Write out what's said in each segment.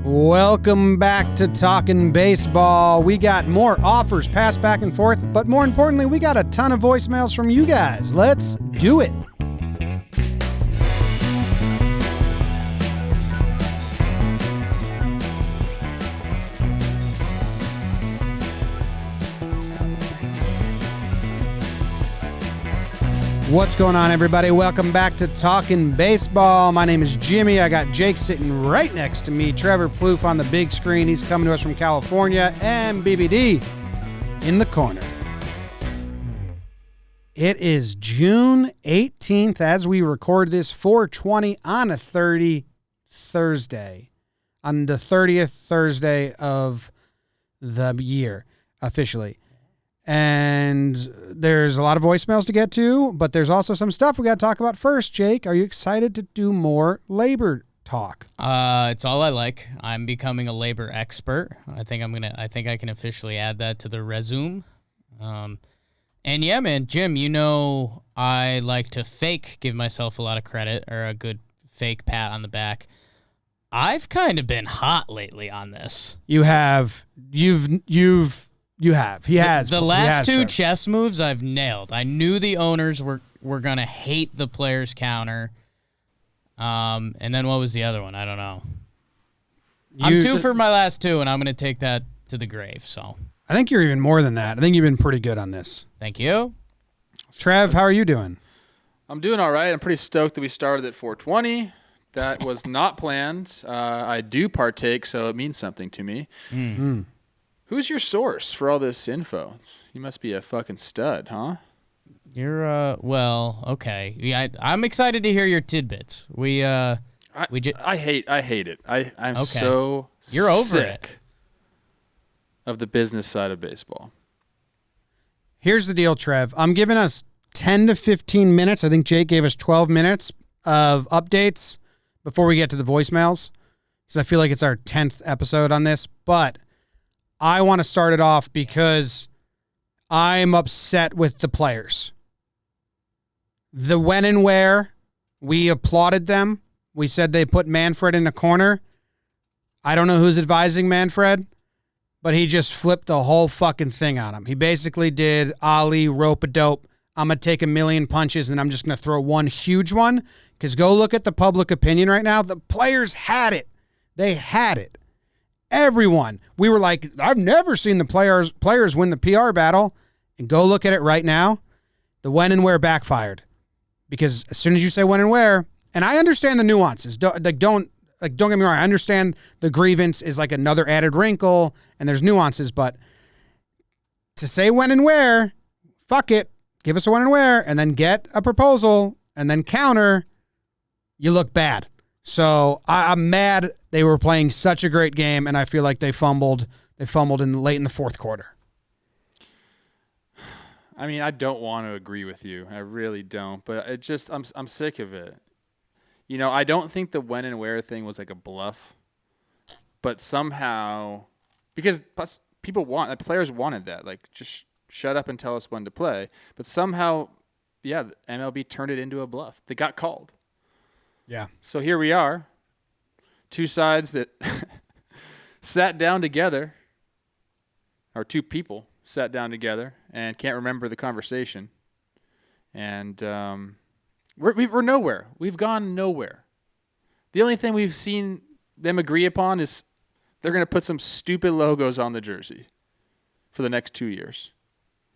Welcome back to Talkin' Baseball. We got more offers passed back and forth, but more importantly, we got a ton of voicemails from you guys. Let's do it. What's going on, everybody? Welcome back to Talkin' Baseball. My name is Jimmy. I got Jake sitting right next to me. Trevor Plouffe on the big screen. He's coming to us from California. And BBD in the corner. It is June 18th as we record this, 4:20 on a Thursday. On the 30th Thursday of the year, officially. And there's a lot of voicemails to get to, but there's also some stuff we got to talk about first. Jake, are you excited to do more labor talk? It's all I like. I'm becoming a labor expert. I think I can officially add that to the resume. And yeah, man, Jim, you know I like to give myself a lot of credit or a good fake pat on the back. I've kind of been hot lately on this. You have. You have. He has. The last two chess moves I've nailed. I knew the owners were going to hate the players counter. And then what was the other one? I don't know. I'm two for my last two, and I'm going to take that to the grave. So I think you're even more than that. I think you've been pretty good on this. Thank you. Trev, how are you doing? I'm doing all right. I'm pretty stoked that we started at 4:20. That was not planned. I do partake, so it means something to me. Mm-hmm. Who's your source for all this info? You must be a fucking stud, huh? You're well, okay. Yeah, I'm excited to hear your tidbits. I hate it. I'm okay. so You're over sick of the business side of baseball. Here's the deal, Trev. I'm giving us 10 to 15 minutes. I think Jake gave us 12 minutes of updates before we get to the voicemails, because I feel like it's our 10th episode on this, but I want to start it off because I'm upset with the players. The when and where, we applauded them. We said they put Manfred in the corner. I don't know who's advising Manfred, but he just flipped the whole fucking thing on him. He basically did Ali, rope-a-dope. I'm going to take a million punches and I'm just going to throw one huge one, because go look at the public opinion right now. The players had it. They had it. Everyone. We were like, I've never seen the players win the PR battle. And go look at it right now. The when and where backfired. Because as soon as you say when and where, and I understand the nuances. Don't get me wrong. I understand the grievance is like another added wrinkle and there's nuances, but to say when and where, fuck it. Give us a when and where, and then get a proposal and then counter, you look bad. So I'm mad. They were playing such a great game, and I feel like they fumbled. They fumbled late in the fourth quarter. I mean, I don't want to agree with you. I really don't. But it just, I'm sick of it. You know, I don't think the when and where thing was like a bluff. But somehow, because players wanted that. Like, just shut up and tell us when to play. But somehow, yeah, the MLB turned it into a bluff. They got called. Yeah. So here we are, two sides that sat down together, or two people sat down together and can't remember the conversation. And we're nowhere. We've gone nowhere. The only thing we've seen them agree upon is they're going to put some stupid logos on the jersey for the next 2 years.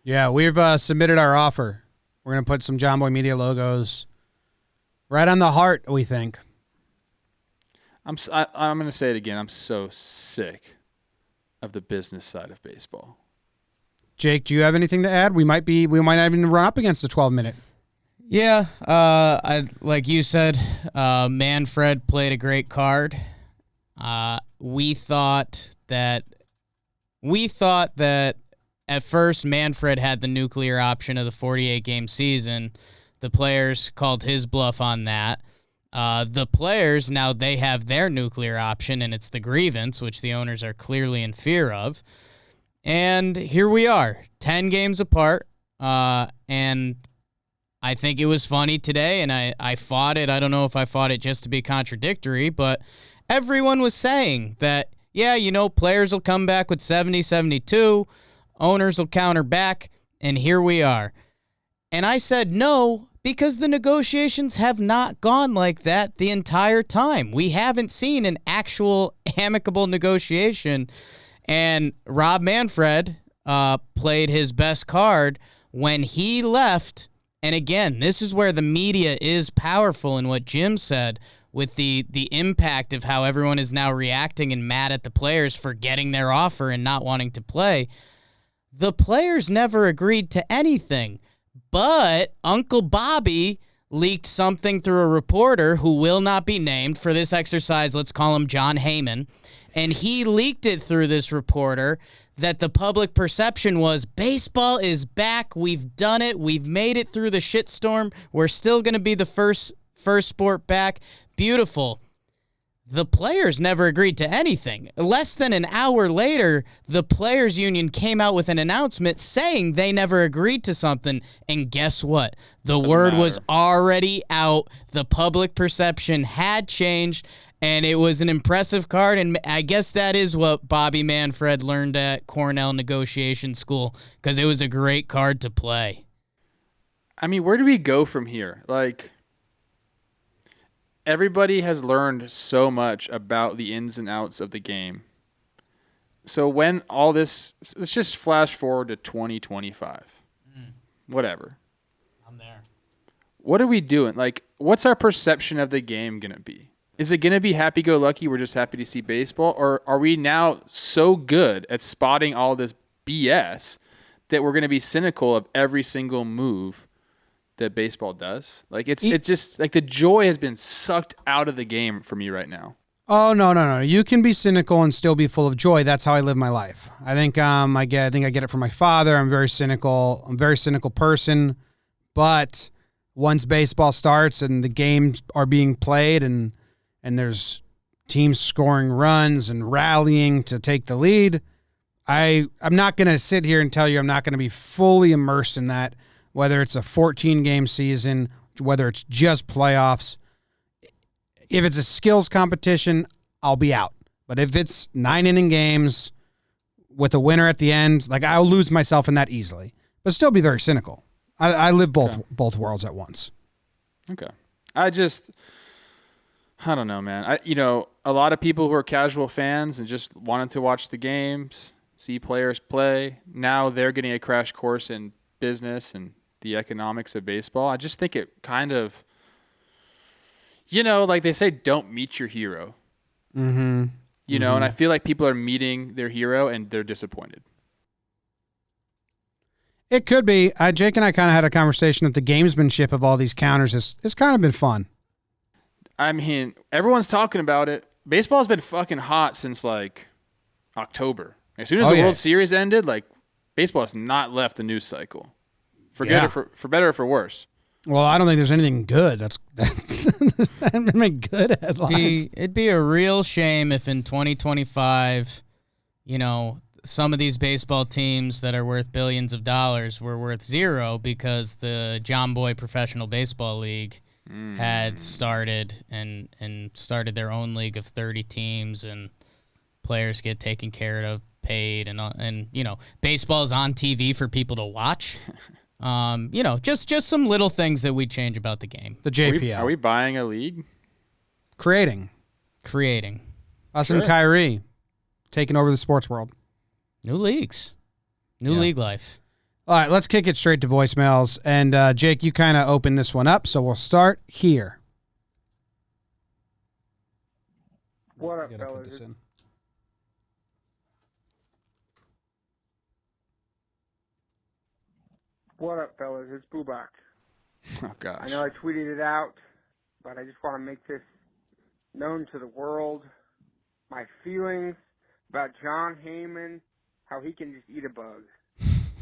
Yeah, we've submitted our offer. We're going to put some JOMBOY Media logos right on the heart, we think. I'm going to say it again. I'm so sick of the business side of baseball. Jake, do you have anything to add? We might not even run up against the 12-minute. Yeah, like you said, Manfred played a great card. We thought that at first Manfred had the nuclear option of the 48-game season. The players called his bluff on that. The players, now they have their nuclear option, and it's the grievance, which the owners are clearly in fear of. And here we are, 10 games apart, and I think it was funny today, and I fought it. I don't know if I fought it just to be contradictory, but everyone was saying that, yeah, players will come back with 70, 72, owners will counter back, and here we are. And I said no, because the negotiations have not gone like that the entire time. We haven't seen an actual amicable negotiation, and Rob Manfred played his best card when he left. And again, this is where the media is powerful in what Jim said with the impact of how everyone is now reacting and mad at the players for getting their offer and not wanting to play. The players never agreed to anything, but Uncle Bobby leaked something through a reporter who will not be named for this exercise. Let's call him John Heyman. And he leaked it through this reporter that the public perception was baseball is back. We've done it. We've made it through the shitstorm. We're still going to be the first sport back. Beautiful. The players never agreed to anything. Less than an hour later, the players union came out with an announcement saying they never agreed to something. And guess what? The word was already out. The public perception had changed. And it was an impressive card, and I guess that is what Bobby Manfred learned at Cornell Negotiation School, because it was a great card to play. I mean, where do we go from here? Like, everybody has learned so much about the ins and outs of the game. So when all this, let's just flash forward to 2025. Whatever. I'm there. What are we doing? Like, what's our perception of the game going to be? Is it going to be happy-go-lucky, we're just happy to see baseball? Or are we now so good at spotting all this BS that we're going to be cynical of every single move that baseball does? Like, it's just, like, the joy has been sucked out of the game for me right now. Oh, no. You can be cynical and still be full of joy. That's how I live my life. I think I get it from my father. I'm very cynical. I'm a very cynical person. But once baseball starts and the games are being played and there's teams scoring runs and rallying to take the lead, I'm not going to sit here and tell you I'm not going to be fully immersed in that, whether it's a 14-game season, whether it's just playoffs. If it's a skills competition, I'll be out. But if it's 9-inning games with a winner at the end, like, I'll lose myself in that easily, but still be very cynical. I live both worlds at once. Okay. I don't know, man. A lot of people who are casual fans and just wanted to watch the games, see players play, now they're getting a crash course in business and the economics of baseball. I just think it kind of, like they say, don't meet your hero. Mm-hmm. And I feel like people are meeting their hero and they're disappointed. It could be. Jake and I kind of had a conversation that the gamesmanship of all these counters has kind of been fun. I mean, everyone's talking about it. Baseball's been fucking hot since, like, October. As soon as the World Series ended, like, baseball has not left the news cycle. For better or for worse. Well, I don't think there's anything good. That's haven't made good headlines. It'd be a real shame if in 2025, some of these baseball teams that are worth billions of dollars were worth zero because the JOMBOY Professional Baseball League had started and started their own league of 30 teams, and players get taken care of, paid, and baseball is on TV for people to watch. Just some little things that we change about the game. The JPL. Are we buying a league? Creating. Us and Kyrie taking over the sports world. New leagues. New league life. All right, let's kick it straight to voicemails. And, Jake, you kind of opened this one up, so we'll start here. What up, fellas? What up, fellas? It's Bubak. Oh, gosh. I know I tweeted it out, but I just want to make this known to the world. My feelings about John Heyman, how he can just eat a bug.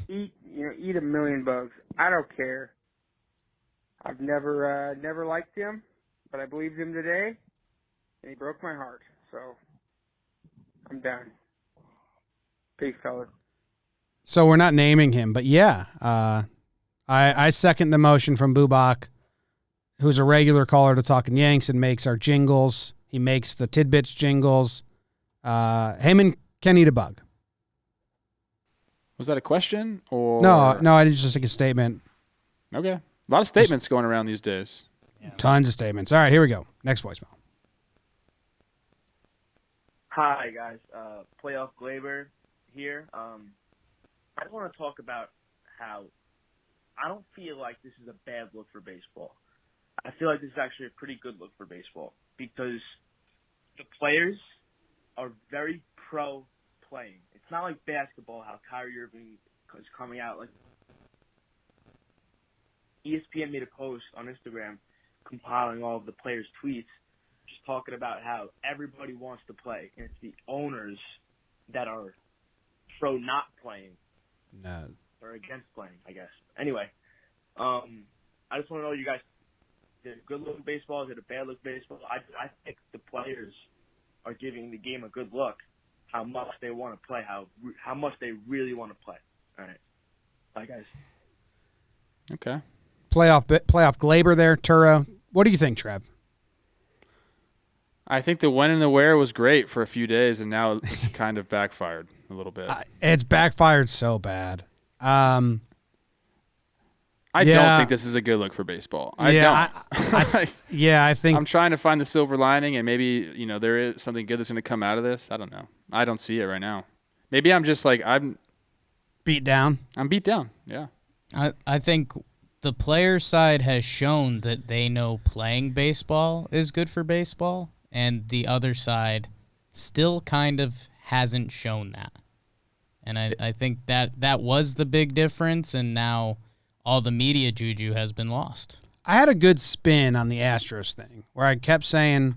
Eat a million bugs. I don't care. I've never liked him, but I believed him today, and he broke my heart. So I'm done. Peace, fellas. So we're not naming him, but yeah, I I second the motion from Bubak, who's a regular caller to Talkin' Yanks and makes our jingles. He makes the tidbits jingles. Heyman can eat a bug. Was that a question or No, I didn't just make a statement. Okay, a lot of statements going around these days. Yeah. Tons of statements. All right, here we go. Next voicemail. Hi guys, Playoff Glaber here. I just want to talk about how I don't feel like this is a bad look for baseball. I feel like this is actually a pretty good look for baseball because the players are very pro playing. It's not like basketball, how Kyrie Irving is coming out. Like ESPN made a post on Instagram compiling all of the players' tweets, just talking about how everybody wants to play, and it's the owners that are pro not playing No. or against playing, I guess. Anyway, I just want to know, you guys, is it a good look at baseball? Is it a bad look at baseball? I think the players are giving the game a good look, how much they want to play, how much they really want to play. All right. Bye, guys. Okay. Playoff Glaber there, Turo. What do you think, Trev? I think the when and the where was great for a few days, and now it's kind of backfired a little bit. It's backfired so bad. I yeah. don't think this is a good look for baseball. I think I'm trying to find the silver lining, and maybe there is something good that's going to come out of this. I don't know. I don't see it right now. Maybe I'm just like I'm beat down. I'm beat down. Yeah. I think the player side has shown that they know playing baseball is good for baseball, and the other side still kind of hasn't shown that. And I think that was the big difference, and now all the media juju has been lost. I had a good spin on the Astros thing where I kept saying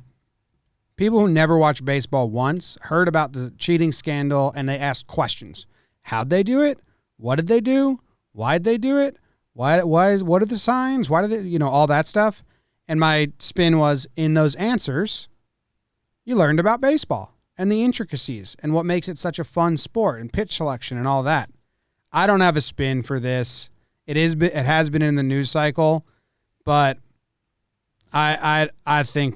people who never watched baseball once heard about the cheating scandal and they asked questions. How'd they do it? What did they do? Why'd they do it? What are the signs? Why did they, all that stuff? And my spin was, in those answers, you learned about baseball and the intricacies and what makes it such a fun sport and pitch selection and all that. I don't have a spin for this. It has been in the news cycle, but I think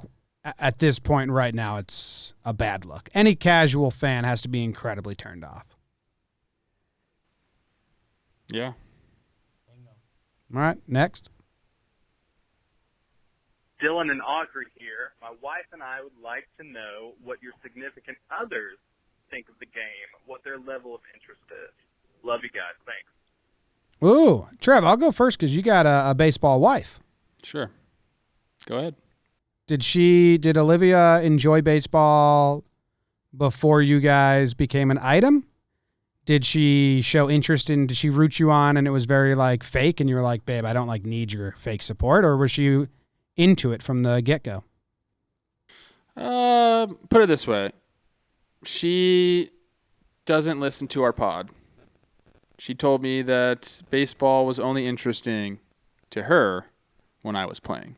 at this point right now it's a bad look. Any casual fan has to be incredibly turned off. Yeah. All right, next. Dylan and Audrey here. My wife and I would like to know what your significant others think of the game, what their level of interest is. Love you guys. Thanks. Ooh, Trev, I'll go first because you got a baseball wife. Sure. Go ahead. Did Olivia enjoy baseball before you guys became an item? Did she show interest did she root you on and it was very fake and you were like, babe, I don't need your fake support? Or was she into it from the get-go? Put it this way. She doesn't listen to our pod. She told me that baseball was only interesting to her when I was playing.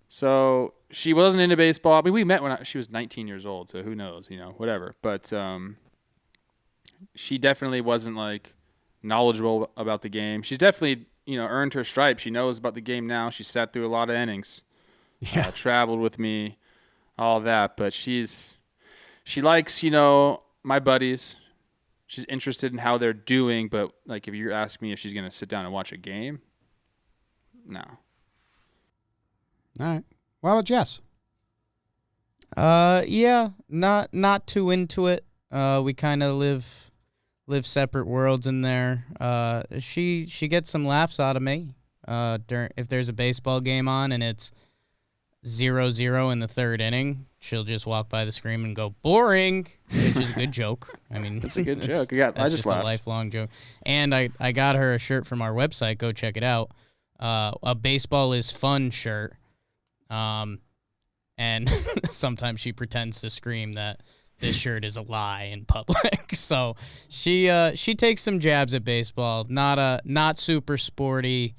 So she wasn't into baseball. I mean, we met when she was 19 years old, so who knows, whatever. But she definitely wasn't knowledgeable about the game. She's definitely, earned her stripes. She knows about the game now. She sat through a lot of innings. Yeah. Traveled with me, all that. But she likes, my buddies. She's interested in how they're doing, but if you're asking me if she's going to sit down and watch a game, no. All right. What about Jess? Yeah, not too into it. We kind of live separate worlds in there. She gets some laughs out of me. If there's a baseball game on and it's 0-0 in the third inning, she'll just walk by the screen and go, boring, which is a good joke. I mean, It's a good joke. I that's just just laughed. a lifelong joke. And I got her a shirt from our website. Go check it out. A baseball is fun shirt. And sometimes she pretends to scream that this shirt is a lie in public. So she takes some jabs at baseball. Not super sporty.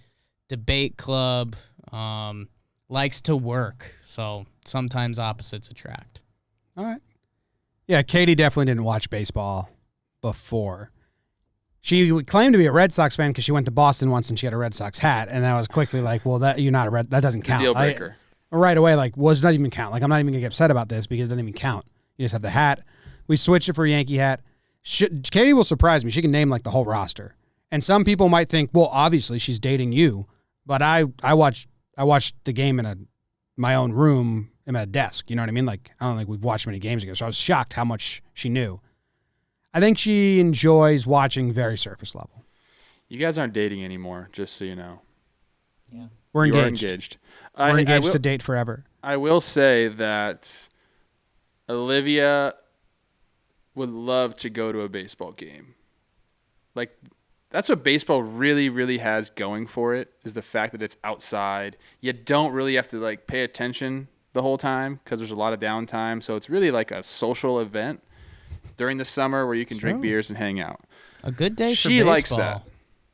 Debate club. Likes to work. So sometimes opposites attract. All right. Yeah, Katie definitely didn't watch baseball before. She claimed to be a Red Sox fan because she went to Boston once and she had a Red Sox hat, and I was quickly like, "Well, that doesn't count." Deal breaker. Right away, like, does not even count. Like, I'm not even gonna get upset about this because it doesn't even count. You just have the hat. We switched it for a Yankee hat. Katie will surprise me. She can name like the whole roster, and some people might think, "Well, obviously she's dating you," but I watched the game in my own room at a desk. You know what I mean? Like, I don't think we've watched many games together, so I was shocked how much she knew. I think she enjoys watching very surface level. You guys aren't dating anymore, just so you know. Yeah. We're You're engaged. engaged. We're engaged to date forever. I will say that Olivia would love to go to a baseball game. Like, that's what baseball really, really has going for it, is the fact that it's outside. You don't really have to, like, pay attention the whole time because there's a lot of downtime. So it's really like a social event during the summer where you can drink beers and hang out. A good day for She baseball. likes that.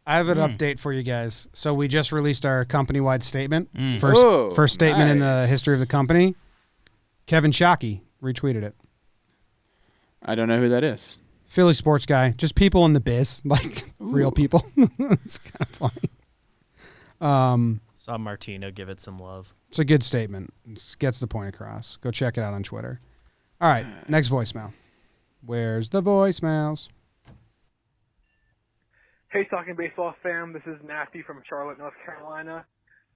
I have an update for you guys. So we just released our company-wide statement. Whoa, First statement in the nice. history of the company. Kevin Shockey retweeted it. I don't know who that is. Philly sports guy. Just people in the biz. Like, real people. It's kind of funny. Saw Martino give it some love. It's a good statement. It gets the point across. Go check it out on Twitter. All right, next voicemail. Where's the voicemails? Hey, Talking Baseball fam. This is Matthew from Charlotte, North Carolina.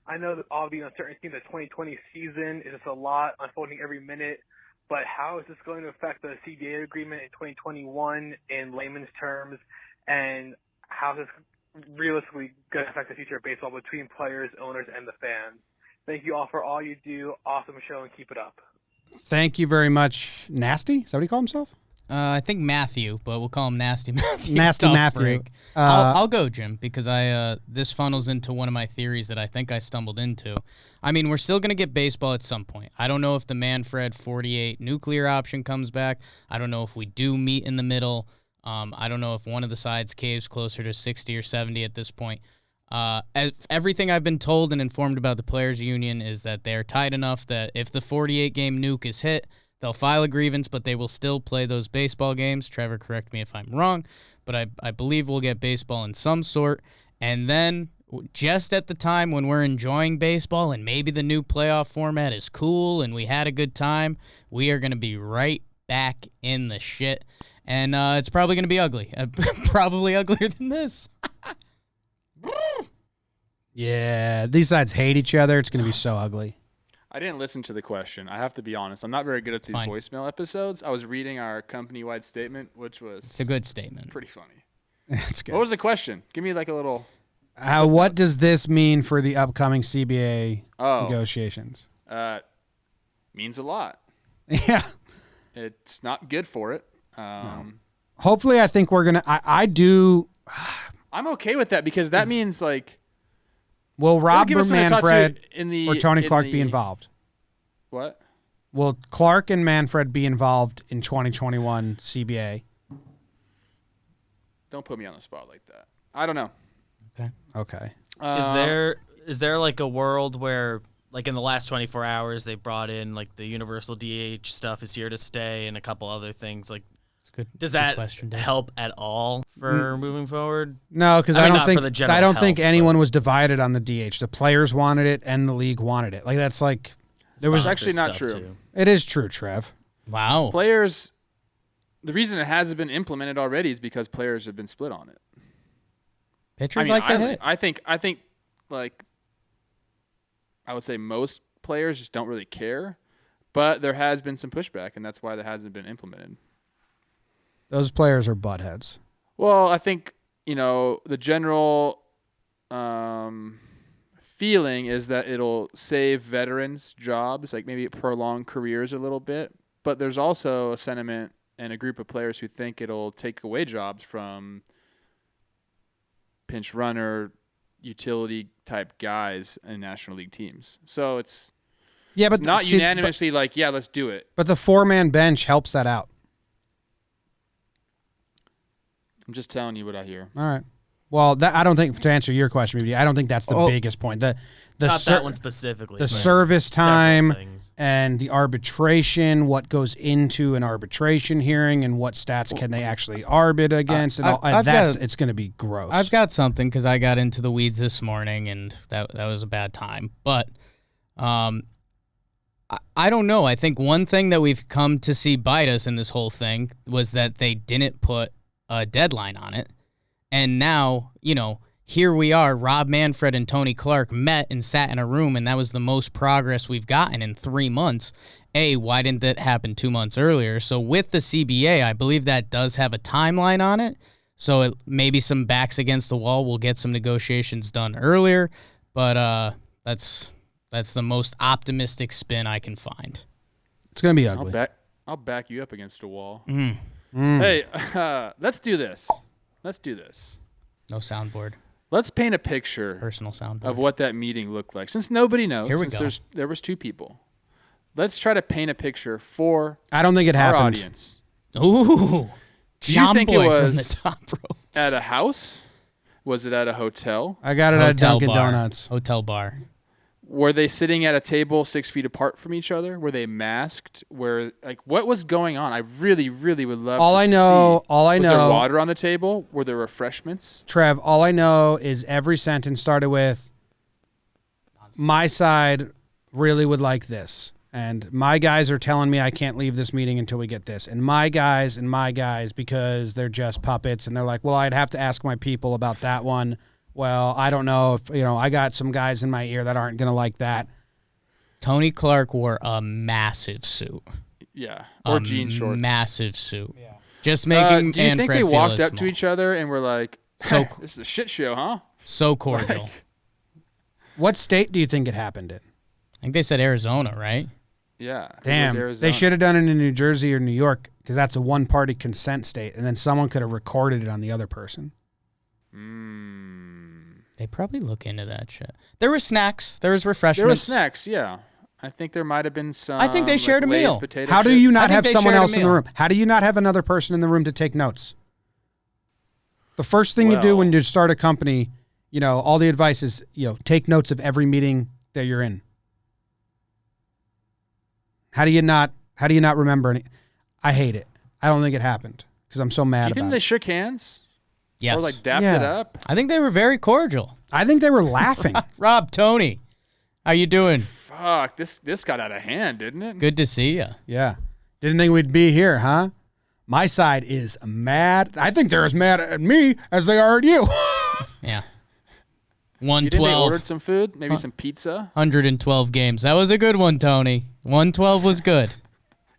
I know that all the uncertainty in the 2020 season is just a lot unfolding every minute, but how is this going to affect the CBA agreement in 2021 in layman's terms, and how is this realistically going to affect the future of baseball between players, owners, and the fans? Thank you all for all you do. Awesome show, and keep it up. Thank you very much. Nasty? Is that what he called himself? I think Matthew, but we'll call him Nasty Matthew. Nasty Tough Matthew. break. I'll go, Jim, because this funnels into one of my theories that I think I stumbled into. I mean, we're still going to get baseball at some point. I don't know if the Manfred 48 nuclear option comes back. I don't know if we do meet in the middle. I don't know if one of the sides caves closer to 60 or 70 at this point. Everything I've been told and informed about the Players Union is that they're tight enough that if the 48-game nuke is hit, they'll file a grievance, but they will still play those baseball games. Trevor, correct me if I'm wrong, but I believe we'll get baseball in some sort. And then just at the time when we're enjoying baseball and maybe the new playoff format is cool and we had a good time, we are going to be right back in the shit. And it's probably going to be ugly. Probably uglier than this. Yeah, these sides hate each other. It's going to be so ugly. I didn't listen to the question. I have to be honest. I'm not very good at these Fine. voicemail episodes. I was reading our company-wide statement, which was It's a good statement. pretty funny. It's good. What was the question? Give me like a little... What does this mean for the upcoming CBA negotiations? Means a lot. Yeah. It's not good for it. Hopefully, I think we're going to... I do... I'm okay with that because that means like... Will Rob give or us something to talk to Manfred or Tony Clark be involved? What? Will Clark and Manfred be involved in 2021 CBA? Don't put me on the spot like that. I don't know. Okay. Is there like a world where, like in the last 24 hours, they brought in like the universal DH stuff is here to stay and a couple other things? Like, does that help at all for moving forward? No, because I I mean, don't think not for the general I don't think health, anyone but- was divided on the DH. The players wanted it and the league wanted it. Like that's like there was actually not Stuff, true. too. It is true, Trev. Wow. Players, the reason it hasn't been implemented already is because players have been split on it. Pitchers like to hit. I think like I would say most players just don't really care, but there has been some pushback, and that's why that hasn't been implemented. Those players are buttheads. Well, I think, the general feeling is that it'll save veterans jobs, like maybe prolong careers a little bit. But there's also a sentiment and a group of players who think it'll take away jobs from pinch runner, utility type guys in National League teams. So it's not unanimously like, yeah, let's do it. But the 4-man bench helps that out. I'm just telling you what I hear. All right. Well, I don't think, to answer your question, maybe I don't think that's the biggest point. The Not that one specifically. The service time things. and the arbitration, what goes into an arbitration hearing, and what stats can they actually arbit against, and all, it's going to be gross. I've got something because I got into the weeds this morning, and that was a bad time. But I don't know. I think one thing that we've come to see bite us in this whole thing was that they didn't put a deadline on it. And now, here we are, Rob Manfred and Tony Clark met and sat in a room, and that was the most progress we've gotten in 3 months. Why didn't that happen 2 months earlier? So with the CBA, I believe that does have a timeline on it. So maybe some backs against the wall will get some negotiations done earlier. But that's the most optimistic spin I can find. It's going to be ugly. I'll back you up against a wall. Mm. Hey, let's do this. No soundboard. Let's paint a picture Personal soundboard. of what that meeting looked like. Since nobody knows, Here we since go. there was 2 people, let's try to paint a picture for I don't think it our happened. audience. Ooh. Do you think it JOMBOY was from the top rope. at a house? Was it at a hotel? I got it at Dunkin' Donuts. Hotel bar. Were they sitting at a table 6 feet apart from each other? Were they masked? What was going on? I really, really would love to see. All I Was there know, water on the table? Were there refreshments? Trev, all I know is every sentence started with, my side really would like this. And my guys are telling me I can't leave this meeting until we get this. And my guys, because they're just puppets. And they're like, well, I'd have to ask my people about that one. Well, I don't know if, I got some guys in my ear that aren't going to like that. Tony Clark wore a massive suit. Yeah. Or jean shorts. Massive suit. Yeah. Just making do you think Manfred they feel walked as up to small. each other and were like, So this is a shit show, huh? So cordial. What state do you think it happened in? I think they said Arizona, right? Yeah. I think it was Damn, Arizona. they should have done it in New Jersey or New York because that's a one-party consent state, and then someone could have recorded it on the other person. They probably look into that shit. There were snacks. There was refreshments. There were snacks, yeah. I think there might have been some. I think they shared a Lay's meal. potato How do chips. you I not think have they someone shared a else in the meal. room? How do you not have another person in the room to take notes? The first thing you do when you start a company, all the advice is, take notes of every meeting that you're in. How do you not remember any? I hate it. I don't think it happened because I'm so mad Do you think about they it. shook hands? Yes. Or dapped Yeah. it up? I think they were very cordial. I think they were laughing. Rob, Tony, how you doing? Fuck, this got out of hand, didn't it? Good to see you. Yeah. Didn't think we'd be here, huh? My side is mad. I think they're as mad at me as they are at you. Yeah. You think they 112. ordered some food? Maybe some pizza? 112 games. That was a good one, Tony. 112 was good.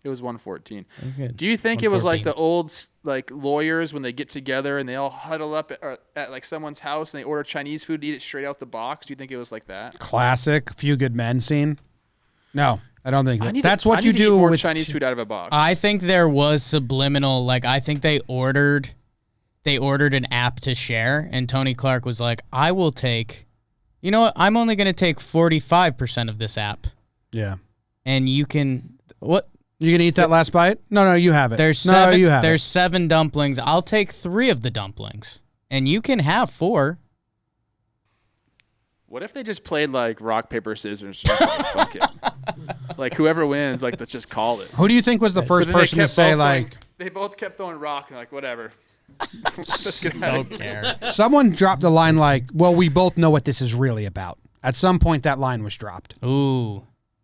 It was 114. That was good. Do you think it was like 114. the old lawyers when they get together and they all huddle up at someone's house and they order Chinese food to eat it straight out the box? Do you think it was like that? Classic Few Good Men scene. No, I don't think that. That's I what need you to eat do more with Chinese food out of a box. I think there was subliminal, I think they ordered an app to share, and Tony Clark was like, I will take, you know what, I'm only going to take 45% of this app. Yeah. And you can, what? You gonna eat that last bite? No, you have it. There's no, seven. you have There's it. 7 dumplings. I'll take 3 of the dumplings, and you can have 4. What if they just played rock, paper, scissors? Fuck it. Whoever wins, let's just call it. Who do you think was the first But then they person to kept say both they both kept throwing rock and whatever. Don't care. someone dropped a line well, we both know what this is really about. At some point, that line was dropped. Ooh.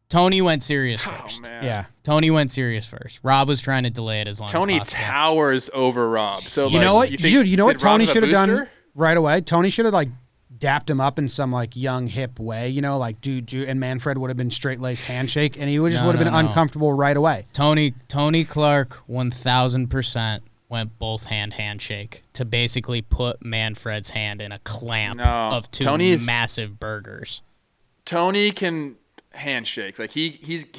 Tony went serious first. Man. Yeah. Tony went serious first. Rob was trying to delay it as long Tony as possible. towers over Rob. So You know what, dude? You know what did Rob Tony have a should have done booster? right away? Tony should have dapped him up in some young hip way. Dude, and Manfred would have been straight laced handshake, and he would have been no. uncomfortable right away. Tony Clark 1,000% went both handshake to basically put Manfred's hand in a clamp of 2 massive burgers. Tony can handshake. He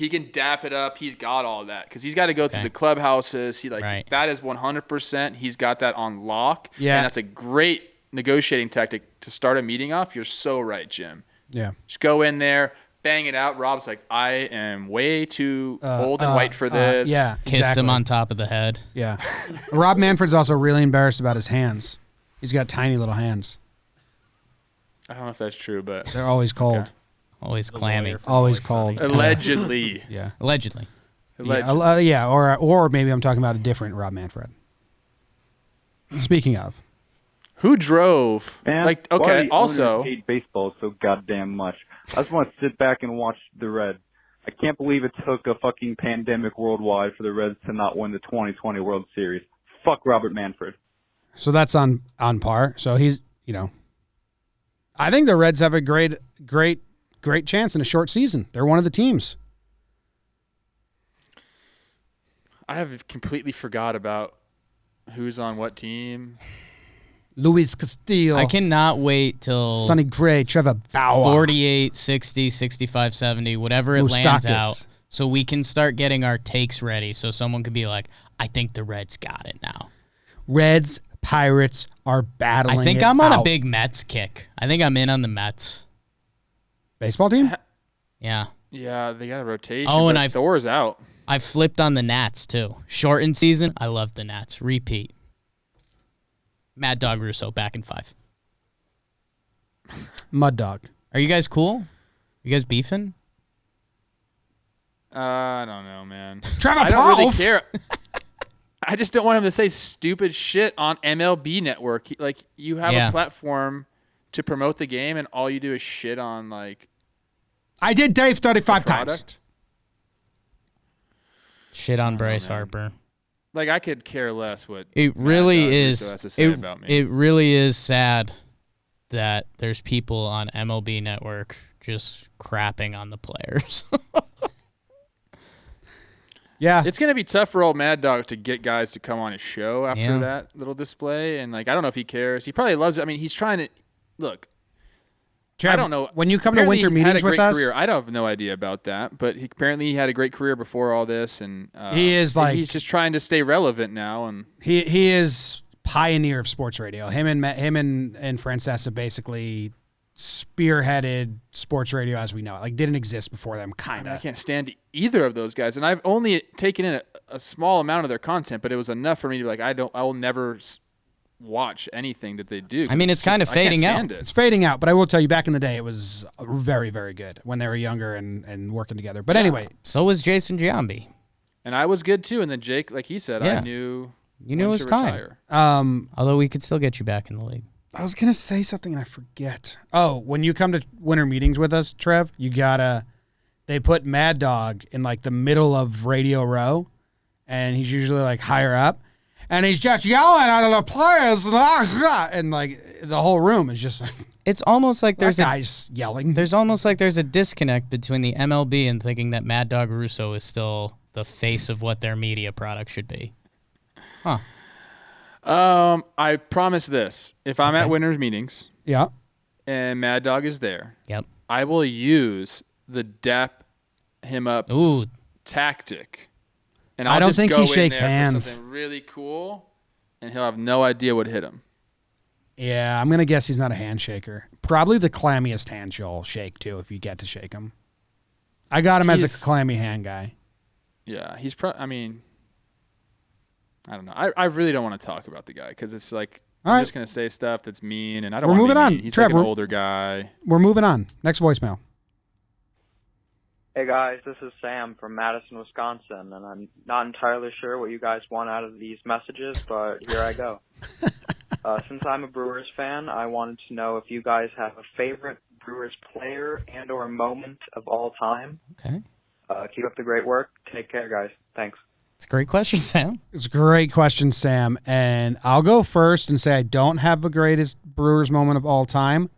can dap it up. He's got all that because he's got to go through the clubhouses. Right. That is 100%. He's got that on lock. Yeah. And that's a great negotiating tactic to start a meeting off. You're so right, Jim. Yeah. Just go in there, bang it out. Rob's like, I am way too old and white for this. Yeah. Kissed him on top of the head. Yeah. Rob Manfred's also really embarrassed about his hands. He's got tiny little hands. I don't know if that's true, but They're always cold. Okay. Always clammy. Always cold. Allegedly. Yeah. Allegedly. Yeah, or maybe I'm talking about a different Rob Manfred. Speaking of. Who drove? Man, Like, why okay, do the also, owners hate baseball so goddamn much. I just want to sit back and watch the Reds. I can't believe it took a fucking pandemic worldwide for the Reds to not win the 2020 World Series. Fuck Robert Manfred. So that's on par. So he's, I think the Reds have a great chance in a short season. They're one of the teams. I have completely forgot about who's on what team. Luis Castillo. I cannot wait till Sonny Gray, Trevor Bauer. 48, 60, 65, 70, whatever it lands out, so we can start getting our takes ready so someone could be like, I think the Reds got it now. Reds, Pirates are battling I think it I'm on out. a big Mets kick. I think I'm in on the Mets. Baseball team? Yeah. Yeah, they got a rotation. Oh, and Thor's out. I flipped on the Nats, too. Shortened season, I love the Nats. Repeat. Mad Dog Russo, back in 5. Mud Dog. Are you guys cool? You guys beefing? I don't know, man. Trevor I don't really Plouffe! care. I just don't want him to say stupid shit on MLB Network. Like, you have a platform to promote the game, and all you do is shit on, like... I did Dave 35 times. Shit on Bryce Harper. Like, I could care less what it really is. has to say about me. It really is sad that there's people on MLB Network just crapping on the players. Yeah. It's going to be tough for old Mad Dog to get guys to come on his show after that little display. And, like, I don't know if he cares. He probably loves it. I mean, he's trying to – look, Trev, I don't know. When you come to winter meetings with us – career. I don't have no idea about that. But apparently he had a great career before all this. And he is like – he's just trying to stay relevant now. And he is pioneer of sports radio. Him and Francesa basically spearheaded sports radio as we know it. Like, didn't exist before them, kind of. I can't stand either of those guys. And I've only taken in a small amount of their content, but it was enough for me to be like, I will never watch anything that they do. I mean, it's kind of fading out. It's fading out, but I will tell you, back in the day, it was very, very good when they were younger and working together. But anyway. So was Jason Giambi. And I was good, too. And then Jake, like he said, I knew you knew it was time. Although we could still get you back in the league. I was going to say something and I forget. Oh, when you come to winter meetings with us, Trev, they put Mad Dog in like the middle of Radio Row, and he's usually like higher up, and he's just yelling at the players, and like the whole room is just. It's almost like there's guys yelling. There's almost like there's a disconnect between the MLB and thinking that Mad Dog Russo is still the face of what their media product should be. Huh. I promise this: if I'm at winners meetings, and Mad Dog is there, I will use the dap him up tactic, and I don't think he shakes hands. Something really cool, and he'll have no idea what hit him. Yeah, I'm gonna guess he's not a handshaker. Probably the clammiest hand you'll shake too, if you get to shake him. I got him as a clammy hand guy. Yeah, he's I mean. I don't know. I really don't want to talk about the guy because it's like I'm just going to say stuff that's mean, and I don't want to be mean. He's Trev, like an older guy. We're moving on. Next voicemail. Hey, guys. This is Sam from Madison, Wisconsin, and I'm not entirely sure what you guys want out of these messages, but here I go. Since I'm a Brewers fan, I wanted to know if you guys have a favorite Brewers player and or moment of all time. Okay. Keep up the great work. Take care, guys. Thanks. It's a great question, Sam. It's a great question, Sam. And I'll go first and say I don't have the greatest Brewers moment of all time.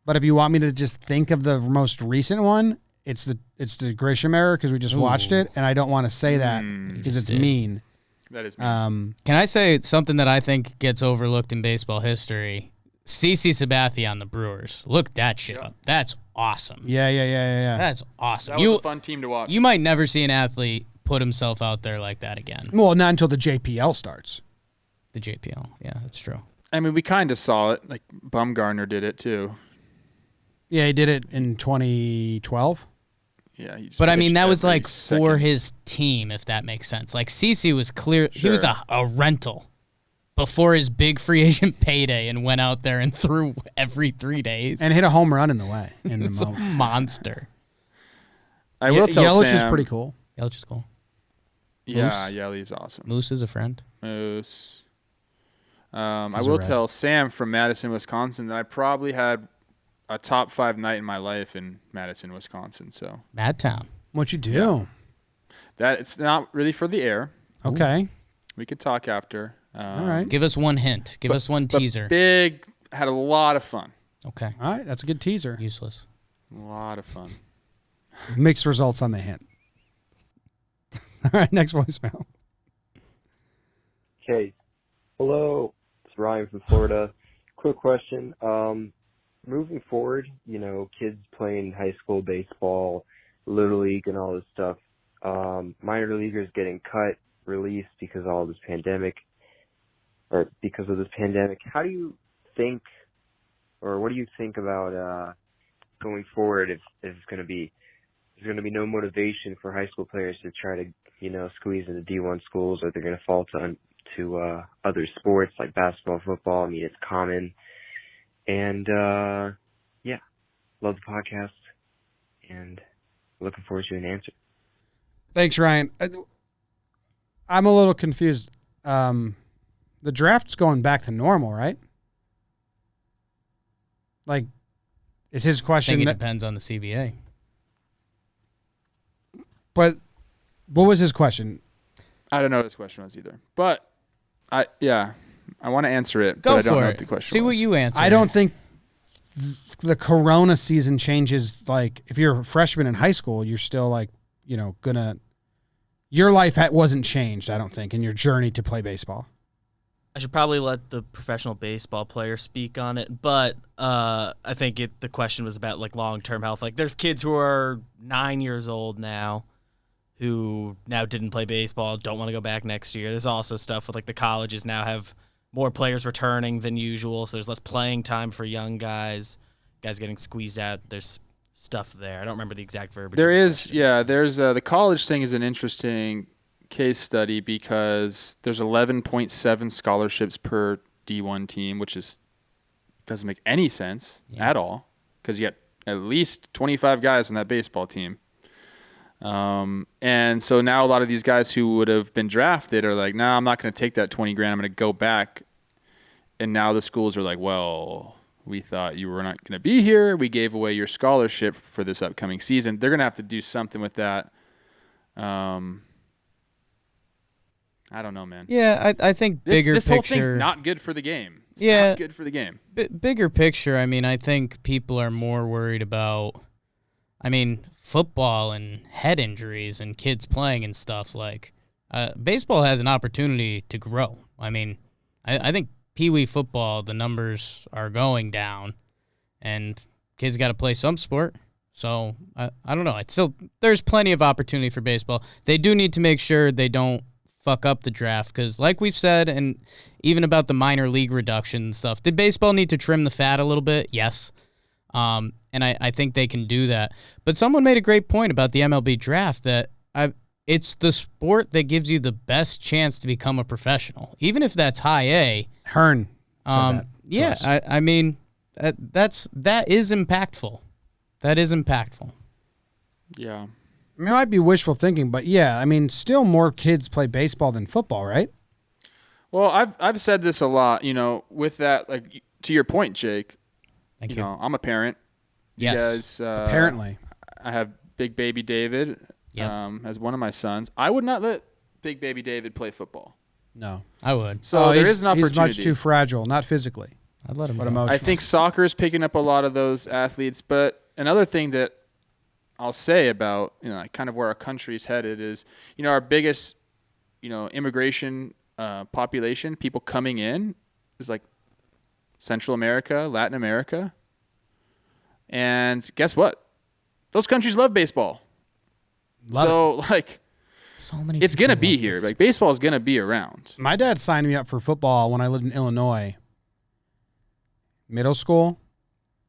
But if you want me to just think of the most recent one, it's the Grisham era because we just watched it. And I don't want to say that because it's mean. That is mean. Can I say something that I think gets overlooked in baseball history? CC Sabathia on the Brewers. Look that shit up. That's awesome. Yeah. That's awesome. That was a fun team to watch. You might never see an athlete put himself out there like that again. Well, not until the JPL starts. The JPL, yeah, that's true. I mean, we kind of saw it. Like Bumgarner did it too. Yeah, he did it in 2012. Yeah, but I mean, that was like for his team, if that makes sense. Like CC was clear; he was a rental before his big free agent payday and went out there and threw every 3 days. And hit a home run in the way. In the It's a moment. monster. I will tell Yelich Sam. is pretty cool. Yelich is cool. Yeah, Yeli's awesome. Moose is a friend. Moose. I He's a will red. tell Sam from Madison, Wisconsin, that I probably had a top 5 night in my life in Madison, Wisconsin. So Madtown. What'd you do? that it's not really for the air. Okay. We could talk after. All right. Give us one hint. Give us one teaser. Big, had a lot of fun. Okay. All right. That's a good teaser. Useless. A lot of fun. Mixed results on the hint. All right. Next voicemail. Okay. Hello. It's Ryan from Florida. Quick question. Moving forward, kids playing high school baseball, Little League, and all this stuff. Minor leaguers getting cut, released because of this pandemic. How do you think, or what do you think about going forward if there's going to be no motivation for high school players to try to squeeze into D1 schools, or they're going to fall to other sports like basketball, football? I mean, it's common. And yeah, love the podcast and looking forward to an answer. Thanks, Ryan. I'm a little confused. The draft's going back to normal, right? Like, is his I question think it depends on the CBA. But what was his question? I don't know what his question was either. But I want to answer it, Go but I don't for know it. what the question See was. what you answer. I don't think the Corona season changes. Like, if you're a freshman in high school, you're still like, your life wasn't changed, I don't think, in your journey to play baseball. I should probably let the professional baseball player speak on it, but I think the question was about like long-term health. Like, there's kids who are 9 years old now who now didn't play baseball, don't want to go back next year. There's also stuff with like the colleges now have more players returning than usual, so there's less playing time for young guys getting squeezed out. There's stuff there. I don't remember the exact verbiage. There is, yeah. There's the college thing is an interesting case study because there's 11.7 scholarships per D1 team, which doesn't make any sense at all because you got at least 25 guys on that baseball team. And so now a lot of these guys who would have been drafted are like, nah, I'm not going to take that 20 grand. I'm going to go back. And now the schools are like, well, we thought you were not going to be here. We gave away your scholarship for this upcoming season. They're going to have to do something with that. I don't know, man. Yeah, I think bigger this picture. whole thing's not good for the game. It's not good for the game. Bigger picture, I mean, I think people are more worried about, football and head injuries and kids playing and stuff. Like, baseball has an opportunity to grow. I mean, I think Pee Wee football, the numbers are going down, and kids got to play some sport. So I don't know. It's still, there's plenty of opportunity for baseball. They do need to make sure they don't fuck up the draft because, like we've said, and even about the minor league reduction and stuff, did baseball need to trim the fat a little bit? Yes. And I think they can do that. But someone made a great point about the MLB draft that it's the sport that gives you the best chance to become a professional, even if that's high A. Hearn said that. Yeah, that is impactful. That is impactful. Yeah. I mean, it might be wishful thinking, but yeah, still more kids play baseball than football, right? Well, I've said this a lot, with that, like, to your point, Jake. Thank you. I'm a parent. Yes. Apparently. I have Big Baby David as one of my sons. I would not let Big Baby David play football. No. I would. So there is an opportunity. He's much too fragile, not physically. I'd let him but go. emotionally. I think soccer is picking up a lot of those athletes. But another thing that I'll say about, kind of where our country's headed is, our biggest, immigration population, people coming in, is like Central America, Latin America. And guess what? Those countries love baseball. So many it's going to people be love here. baseball. Like, baseball is going to be around. My dad signed me up for football when I lived in Illinois, middle school.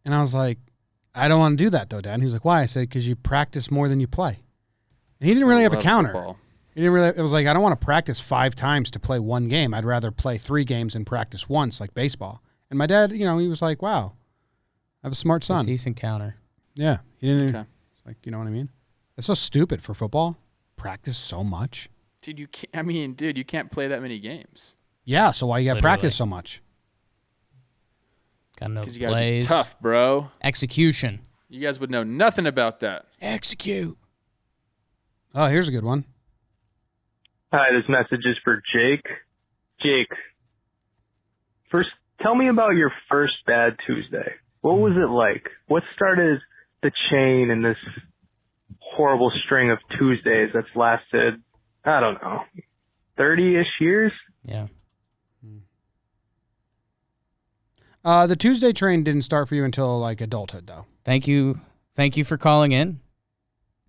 And I was like, I don't want to do that, though, Dad. And he was like, why? I said, because you practice more than you play. And he didn't really have a Love counter. football. He didn't really. It was like, I don't want to practice 5 times to play one game. I'd rather play 3 games and practice once, like baseball. And my dad, he was like, wow, I have a smart son. Decent counter. Yeah. He didn't. Okay. Like, you know what I mean? It's so stupid for football. Practice so much. Dude, you can't play that many games. Yeah. So why you got to Literally. practice so much? Gotta know Because the you got to be plays. tough, bro. Execution. You guys would know nothing about that. Execute. Oh, here's a good one. Hi, this message is for Jake. Jake, first, tell me about your first bad Tuesday. What was it like? What started the chain in this horrible string of Tuesdays that's lasted, I don't know, 30-ish years? Yeah. The Tuesday train didn't start for you until like adulthood, though. Thank you for calling in,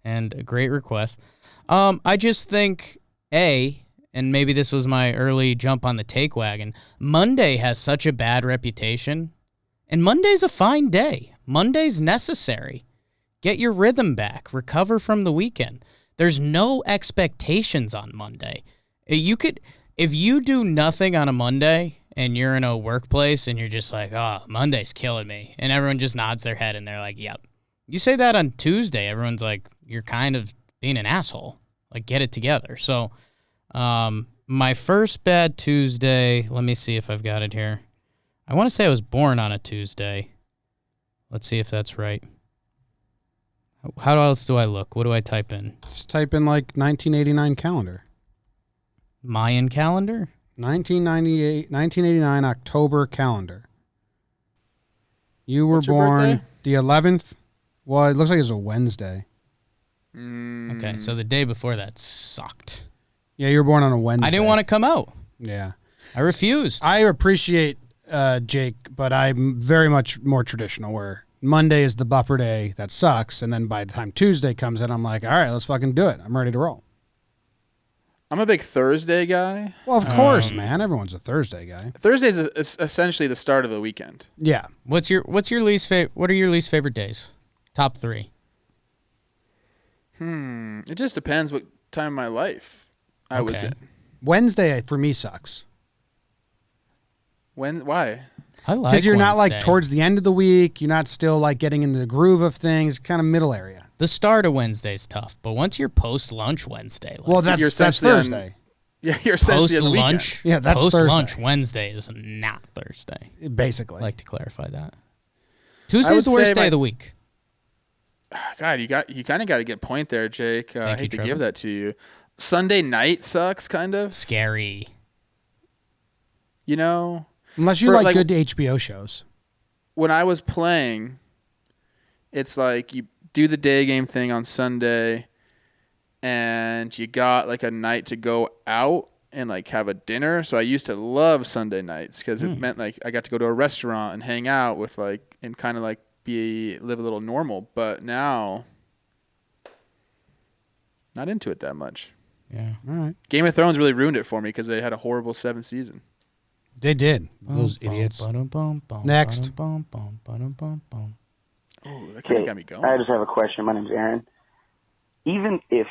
and a great request. I just think, and maybe this was my early jump on the take wagon, Monday has such a bad reputation, and Monday's a fine day. Monday's necessary. Get your rhythm back. Recover from the weekend. There's no expectations on Monday. If you do nothing on a Monday and you're in a workplace and you're just like, oh, Monday's killing me, and everyone just nods their head and they're like, yep. You say that on Tuesday, everyone's like, you're kind of being an asshole. Like, get it together. So, my first bad Tuesday, let me see if I've got it here. I want to say I was born on a Tuesday. Let's see if that's right. How else do I look? What do I type in? Just type in like 1989 calendar. Mayan calendar? 1989 October calendar. You were What's your born birthday? the 11th. Well, it looks like it was a Wednesday. Okay, so the day before that sucked. Yeah, you were born on a Wednesday. I didn't want to come out. Yeah. I refused. I appreciate Jake, but I'm very much more traditional where Monday is the buffer day that sucks, and then by the time Tuesday comes in, I'm like, all right, let's fucking do it. I'm ready to roll. I'm a big Thursday guy. Well, of course, man. Everyone's a Thursday guy. Thursday's essentially the start of the weekend. Yeah. What's your least favorite? What are your least favorite days? Top 3. It just depends what time of my life I was in. Wednesday for me sucks. Why? I like because you're not like Wednesday. towards the end of the week. You're not still like getting into the groove of things. Kind of middle area. The start of Wednesday's tough, but once you're post lunch Wednesday, like, Well, that's essentially Thursday. Yeah, you're essentially on the weekend. post-lunch. Yeah, that's post-lunch Thursday. Wednesday is not Thursday. Basically. I'd like to clarify that. I Tuesday's would the worst say day my- of the week. God, you kind of got a good point there, Jake. I Thank you, hate to Trevor. give that to you. Sunday night sucks, kind of. Scary. You know, Unless you for, like like- good HBO shows. when I was playing, it's like you do the day game thing on Sunday, and you got like a night to go out and like have a dinner. So I used to love Sunday nights because it meant like I got to go to a restaurant and hang out with like and kind of like live a little normal. But now, not into it that much. Yeah. All right. Game of Thrones really ruined it for me because they had a horrible 7th season. They did. Those idiots. Next. Oh, that kind of got me going. I just have a question. My name's Aaron. Even if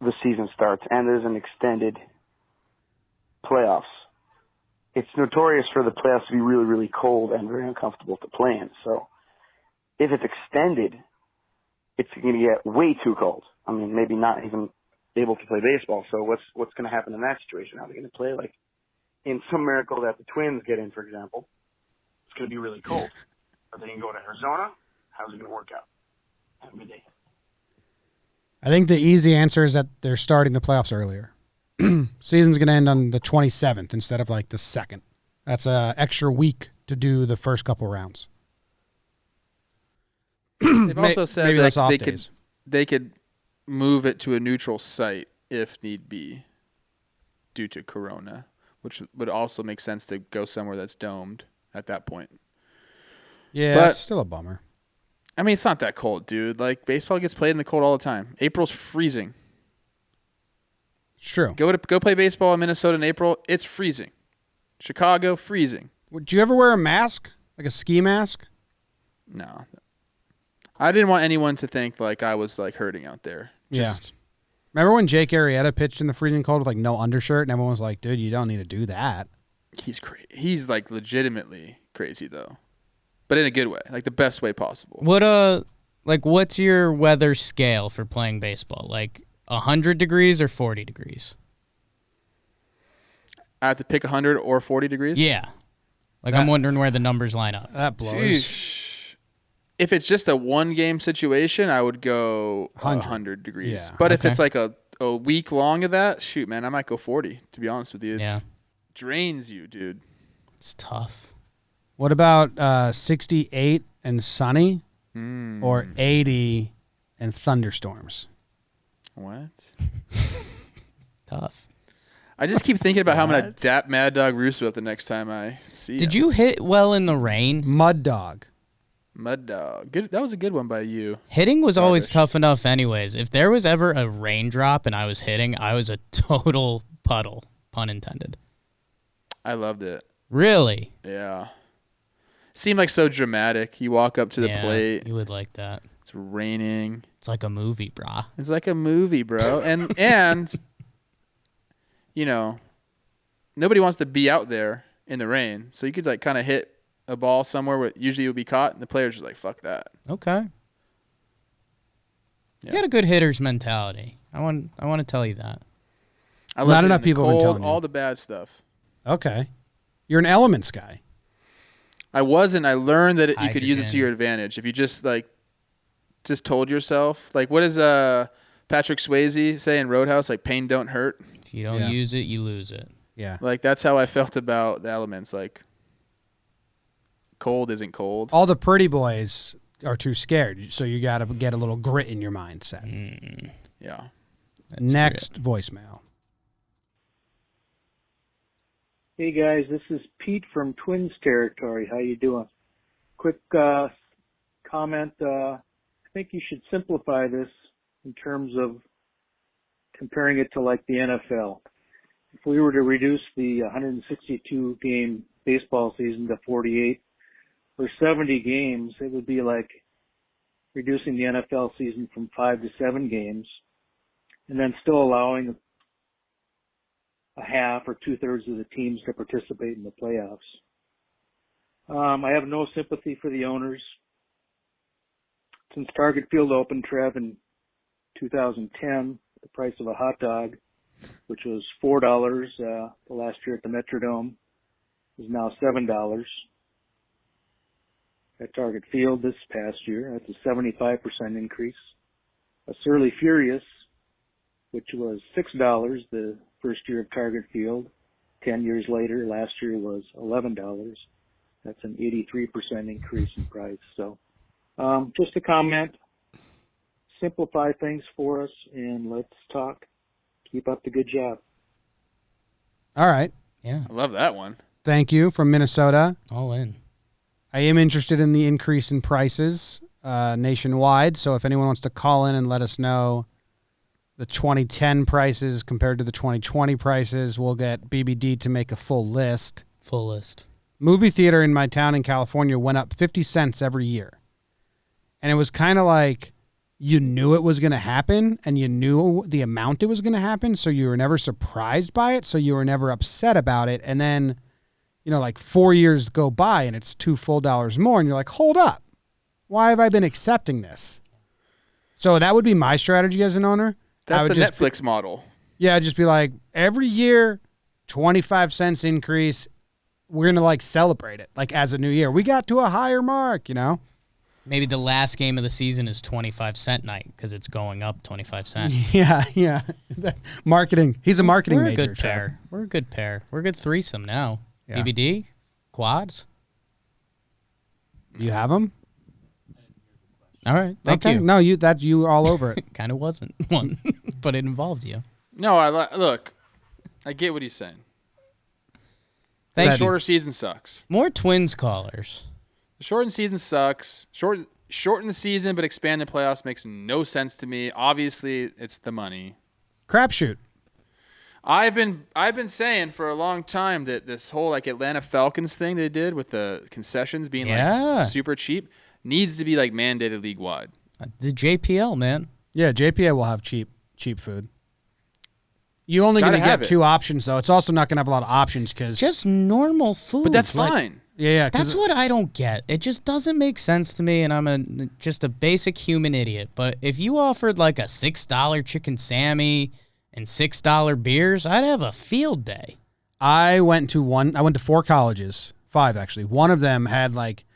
the season starts and there's an extended playoffs, it's notorious for the playoffs to be really, really cold and very uncomfortable to play in. So if it's extended, it's going to get way too cold. I mean, maybe not even able to play baseball. So what's going to happen in that situation? Are they going to play like in some miracle that the Twins get in, for example? It's going to be really cold. Are they going to go to Arizona? How's it going to work out? Have a good day. I think the easy answer is that they're starting the playoffs earlier. Season's going to end on the 27th instead of like the 2nd. That's an extra week to do the first couple rounds. They've also said maybe like less off they days. could move it to a neutral site if need be due to Corona, which would also make sense to go somewhere that's domed at that point. Yeah, But- it's still a bummer. I mean, it's not that cold, dude. Like, baseball gets played in the cold all the time. April's freezing. It's true. Go play baseball in Minnesota in April. It's freezing. Chicago, freezing. Would you ever wear a mask? Like a ski mask? No. I didn't want anyone to think like I was like hurting out there. Yeah. Just Remember when Jake Arrieta pitched in the freezing cold with like no undershirt, and everyone was like, "Dude, you don't need to do that." He's crazy. He's like legitimately crazy though, but in a good way, like the best way possible. What's your weather scale for playing baseball? Like 100 degrees or 40 degrees? I have to pick 100 or 40 degrees. Yeah. I'm wondering where the numbers line up. That blows. Sheesh. If it's just a 1-game situation, I would go 100 degrees. Yeah. But if it's like a week long of that, shoot, man, I might go 40. To be honest with you, it drains you, dude. It's tough. What about 68 and sunny, or 80 and thunderstorms? What? Tough. I just keep thinking about how I'm gonna dap Mad Dog Russo up the next time I see him. Did you hit well in the rain? Mud Dog. Mud Dog. Good. That was a good one by you. Hitting was always tough enough anyways. If there was ever a raindrop and I was hitting, I was a total puddle, pun intended. I loved it. Really? Yeah. Seemed like so dramatic. You walk up to the plate. You would like that. It's raining. It's like a movie, brah. It's like a movie, bro. And you know, nobody wants to be out there in the rain. So you could like kind of hit a ball somewhere where usually it would be caught, and the players just like, fuck that. Okay. You got a good hitter's mentality. I want to tell you that. I love Not enough people have been telling you. all the bad stuff. Okay. You're an elements guy. I wasn't. I learned that you could use it to your advantage. If you just told yourself, like, what does Patrick Swayze say in Roadhouse? Like, pain don't hurt. If you don't use it, you lose it. Yeah. Like, that's how I felt about the elements. Like, cold isn't cold. All the pretty boys are too scared, so you got to get a little grit in your mindset. Yeah. Next voicemail. Hey guys, this is Pete from Twins territory. How you doing? Quick comment. I think you should simplify this in terms of comparing it to like the NFL. If we were to reduce the 162 game baseball season to 48 or 70 games, it would be like reducing the NFL season from 5 to 7 games and then still allowing a half or 2/3 of the teams to participate in the playoffs. I have no sympathy for the owners. Since Target Field opened, Trev, in 2010, the price of a hot dog, which was $4 the last year at the Metrodome, is now $7 at Target Field this past year. That's a 75% increase. A Surly Furious, which was $6 the first year of Target Field, 10 years later, last year was $11. That's an 83% increase in price. So just a comment. Simplify things for us, and let's talk. Keep up the good job. All right. Yeah. I love that one. Thank you from Minnesota. All in. I am interested in the increase in prices nationwide, so if anyone wants to call in and let us know the 2010 prices compared to the 2020 prices, we'll get BBD to make a full list. Full list. Movie theater in my town in California went up 50 cents every year. And it was kind of like you knew it was going to happen and you knew the amount it was going to happen, so you were never surprised by it, so you were never upset about it. And then, 4 years go by and it's $2 full more, and you're like, hold up. Why have I been accepting this? So that would be my strategy as an owner. That's the Netflix model. Yeah, I'd just be like, every year, 25 cents increase. We're going to celebrate it as a new year. We got to a higher mark, Maybe the last game of the season is 25-cent night because it's going up 25 cents. Yeah. Marketing. He's a marketing major. We're a good pair. We're a good pair. We're a good threesome now. Yeah. BBD? Quads? You have them? All right. Thank you. No, that's you all over it. Kind of wasn't one, but it involved you. No, look, I get what he's saying. Thank The you. shorter season sucks. More Twins callers. The shortened season sucks. Shorten the season, but expand the playoffs makes no sense to me. Obviously, it's the money. Crapshoot. I've been saying for a long time that this whole Atlanta Falcons thing they did with the concessions being super cheap needs to be mandated league wide. The JPL, man. Yeah, JPL will have cheap food. You only going Gotta to have get it. 2 options, though. It's also not going to have a lot of options because Just normal food. But that's like, fine. yeah, That's what I don't get. It just doesn't make sense to me, and I'm just a basic human idiot. But if you offered like a $6 chicken Sammy and $6 beers, I'd have a field day. I went to 4 colleges, 5 actually. One of them had like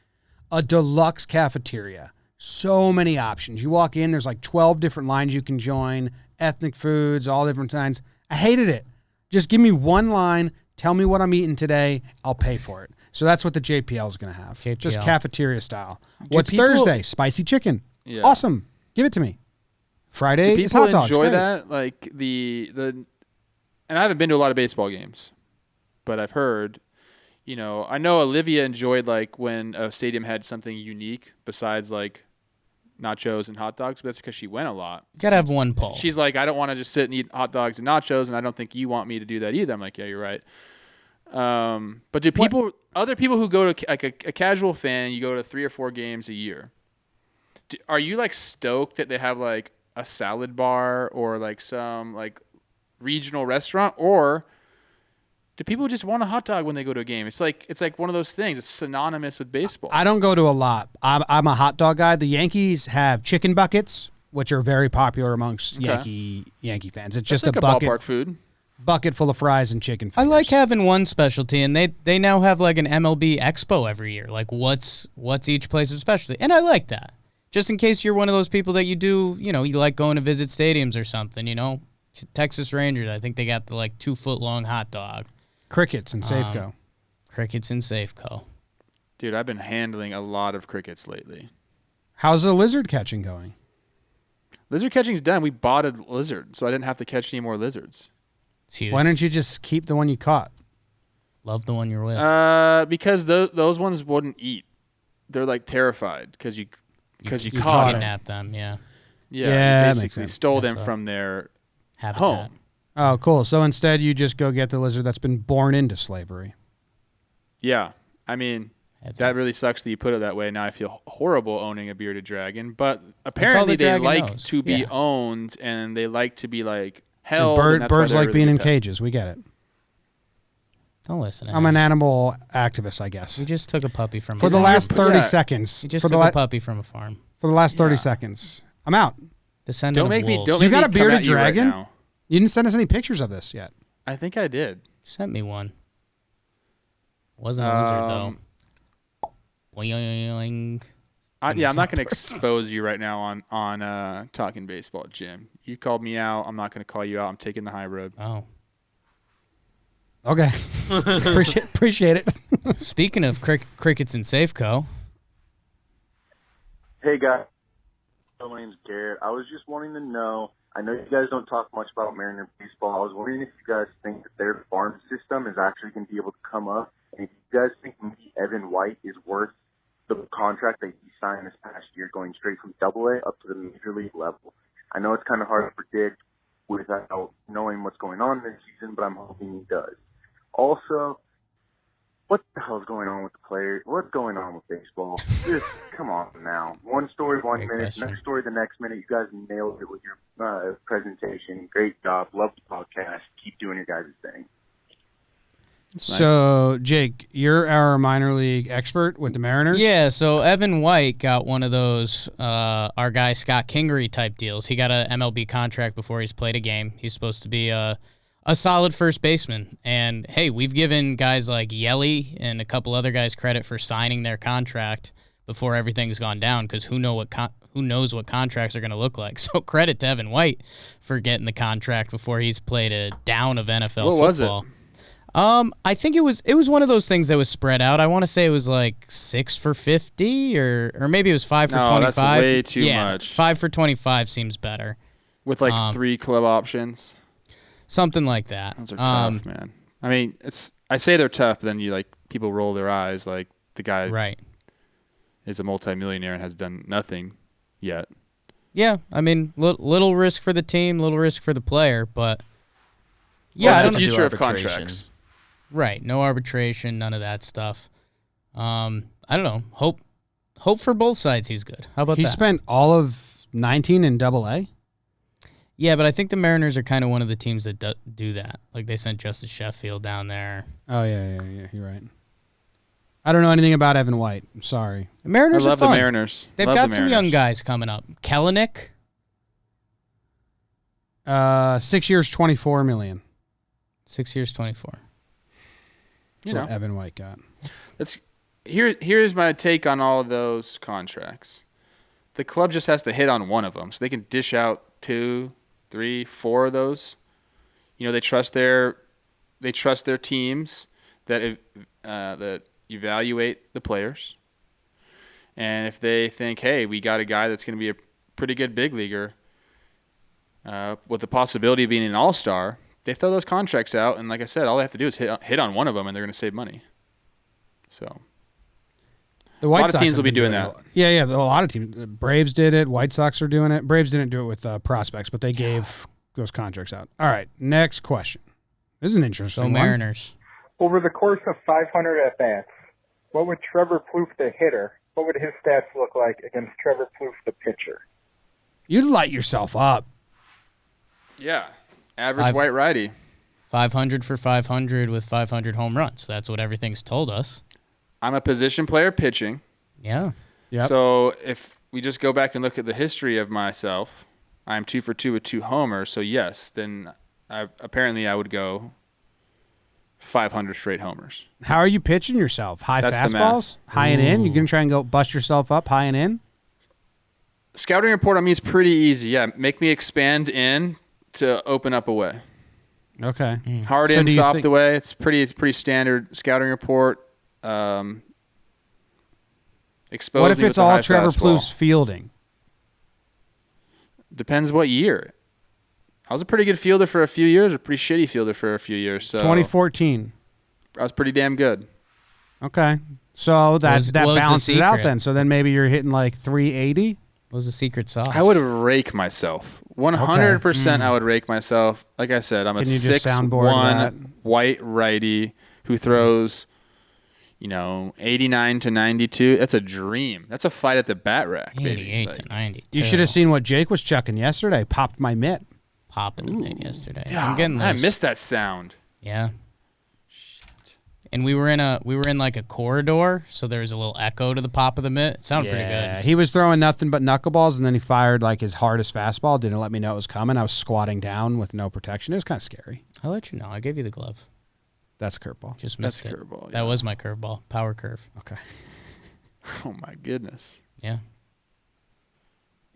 a deluxe cafeteria. So many options. You walk in, there's like 12 different lines you can join, ethnic foods, all different kinds. I hated it. Just give me one line, tell me what I'm eating today, I'll pay for it. So that's what the JPL is going to have. JPL. Just cafeteria style. Do What's people- Thursday? Spicy chicken. Yeah. Awesome. Give it to me. Friday Do is people hot dogs. enjoy Great. that? Like and I haven't been to a lot of baseball games, but I've heard, I know Olivia enjoyed like when a stadium had something unique besides like nachos and hot dogs, but that's because she went a lot. Gotta have one pull. She's like, I don't want to just sit and eat hot dogs and nachos, and I don't think you want me to do that either. I'm like, yeah, you're right. But do other people who go to like a casual fan, you go to 3 or 4 games a year, are you like stoked that they have like a salad bar or like some like regional restaurant, or do people just want a hot dog when they go to a game? It's like one of those things. It's synonymous with baseball. I don't go to a lot. I'm a hot dog guy. The Yankees have chicken buckets, which are very popular amongst Okay. Yankee fans. It's That's just like a bucket, ballpark food. bucket full of fries and chicken I fingers. like having one specialty, and they now have like an MLB Expo every year. Like what's each place's specialty, and I like that. Just in case you're one of those people that you like going to visit stadiums or something. Texas Rangers, I think they got the like 2-foot-long hot dog. Crickets and Safeco. Crickets and Safeco. Dude, I've been handling a lot of crickets lately. How's the lizard catching going? Lizard catching's done. We bought a lizard, so I didn't have to catch any more lizards. It's huge. Why didn't you just keep the one you caught? Love the one you're with. Because those ones wouldn't eat. They're like terrified because you caught caught them. kidnapped them. Yeah. Yeah, that you makes basically sense. stole That's them a from their habitat. home. Oh, cool. So instead, you just go get the lizard that's been born into slavery. Yeah, I mean, that really sucks that you put it that way. Now I feel horrible owning a bearded dragon, but apparently they dragon like knows. to be Yeah. owned and they like to be like And held. and that's why birds they're like really being in good pets. cages. We get it. Don't listen to I'm him. an animal activist, I guess. We just took a puppy from For a the farm. last 30 Yeah. seconds. We just for took the a puppy from a farm. For the last 30 Yeah. seconds. I'm out. Descendant Don't of make me. wolves. Don't You make got me a come bearded at you right dragon? now. You didn't send us any pictures of this yet. I think I did. Sent me one. Wasn't a lizard though. Boing. I'm not going to expose you right now on Talking Baseball, Jim. You called me out. I'm not going to call you out. I'm taking the high road. Oh. Okay. appreciate it. Speaking of crickets and Safeco, Hey guys, my name's Garrett. I was just wanting to know, I know you guys don't talk much about Mariner baseball. I was wondering if you guys think that their farm system is actually going to be able to come up, and if you guys think maybe Evan White is worth the contract that he signed this past year, going straight from AA up to the major league level. I know it's kind of hard to predict without knowing what's going on this season, but I'm hoping he does. Also, what the hell's going on with the players? What's going on with baseball? Just come on now. One story, one Great minute. question. Next story, the next minute. You guys nailed it with your presentation. Great job. Love the podcast. Keep doing your guys' thing. So, Jake, you're our minor league expert with the Mariners? yeah. So Evan White got one of those our guy Scott Kingery type deals. He got a MLB contract before he's played a game. He's supposed to be a solid first baseman. And hey, we've given guys like Yelly and a couple other guys credit for signing their contract before everything's gone down, because who knows what contracts are going to look like. So credit to Evan White for getting the contract before he's played a down of NFL football. What was it? I think it was one of those things that was spread out. I want to say it was like 6 for 50 or maybe it was 5 for 25. That's way too yeah, much. 5 for 25 seems better. With like 3 club options. Something like that. Those are tough, man. I mean, I say they're tough, but then people roll their eyes like the guy right. is a multimillionaire and has done nothing yet. Yeah, I mean, little risk for the team, little risk for the player, but yeah, What's I the don't future of arbitration. contracts? Right, no arbitration, none of that stuff. I don't know. Hope for both sides he's good. How about He that? spent all of 19 in AA? Yeah, but I think the Mariners are kind of one of the teams that do that. Like they sent Justice Sheffield down there. Oh, yeah. You're right. I don't know anything about Evan White. I'm sorry. The Mariners I love are fun. the Mariners. They've Love got the some Mariners. young guys coming up. Kellenick. 6 years, $24 million. 6 years, 24. That's what Evan White got. Here's my take on all of those contracts. The club just has to hit on one of them, so they can dish out 2, 3, 4 of those. You know, they trust their teams that evaluate the players, and if they think, hey, we got a guy that's going to be a pretty good big leaguer with the possibility of being an all-star, they throw those contracts out, and like I said, all they have to do is hit on one of them, and they're going to save money. So The White a lot Sox of teams have will be been doing it. that. Yeah. A lot of teams. The Braves did it. White Sox are doing it. Braves didn't do it with prospects, but they gave those contracts out. All right, next question. This is an interesting one. Mariners. Over the course of 500 at-bats, what would Trevor Plouffe, the hitter, what would his stats look like against Trevor Plouffe, the pitcher? You'd light yourself up. Yeah. Average white righty. 500 for 500 with 500 home runs. That's what everything's told us. I'm a position player pitching. Yeah. Yep. So if we just go back and look at the history of myself, I'm 2 for 2 with 2 homers. So yes, then I would go 500 straight homers. How are you pitching yourself? High That's the fastballs? math. High and in? You're going to try and go bust yourself up high and in? Scouting report on me is pretty easy. Yeah, make me expand in to open up away. Okay. Hard So in, do you soft think- away. It's pretty standard scouting report. Expose What if me with it's the all high Trevor fastball. Plouffe's fielding? Depends what year. I was a pretty good fielder for a few years, a pretty shitty fielder for a few years. So 2014. I was pretty damn good. Okay. So that What was the balances out secret? then. So then maybe you're hitting like 380? What was the secret sauce? I would rake myself. 100% I would rake myself. Like I said, I'm Can a you just soundboard 6'1" white righty who throws, 89 to 92. That's a dream. That's a fight at the bat rack, baby. 88 to 92. You should have seen what Jake was chucking yesterday. Popped my mitt. Popping the mitt yesterday. Dude, I'm getting I those. missed that sound. Yeah. And we were in like a corridor, so there was a little echo to the pop of the mitt. It sounded pretty good. He was throwing nothing but knuckleballs, and then he fired like his hardest fastball. Didn't let me know it was coming. I was squatting down with no protection. It was kind of scary. I'll let you know. I gave you the glove. That's curveball. Just That's missed it. curveball, That yeah. was my curveball. Power curve. Okay. Oh, my goodness. Yeah.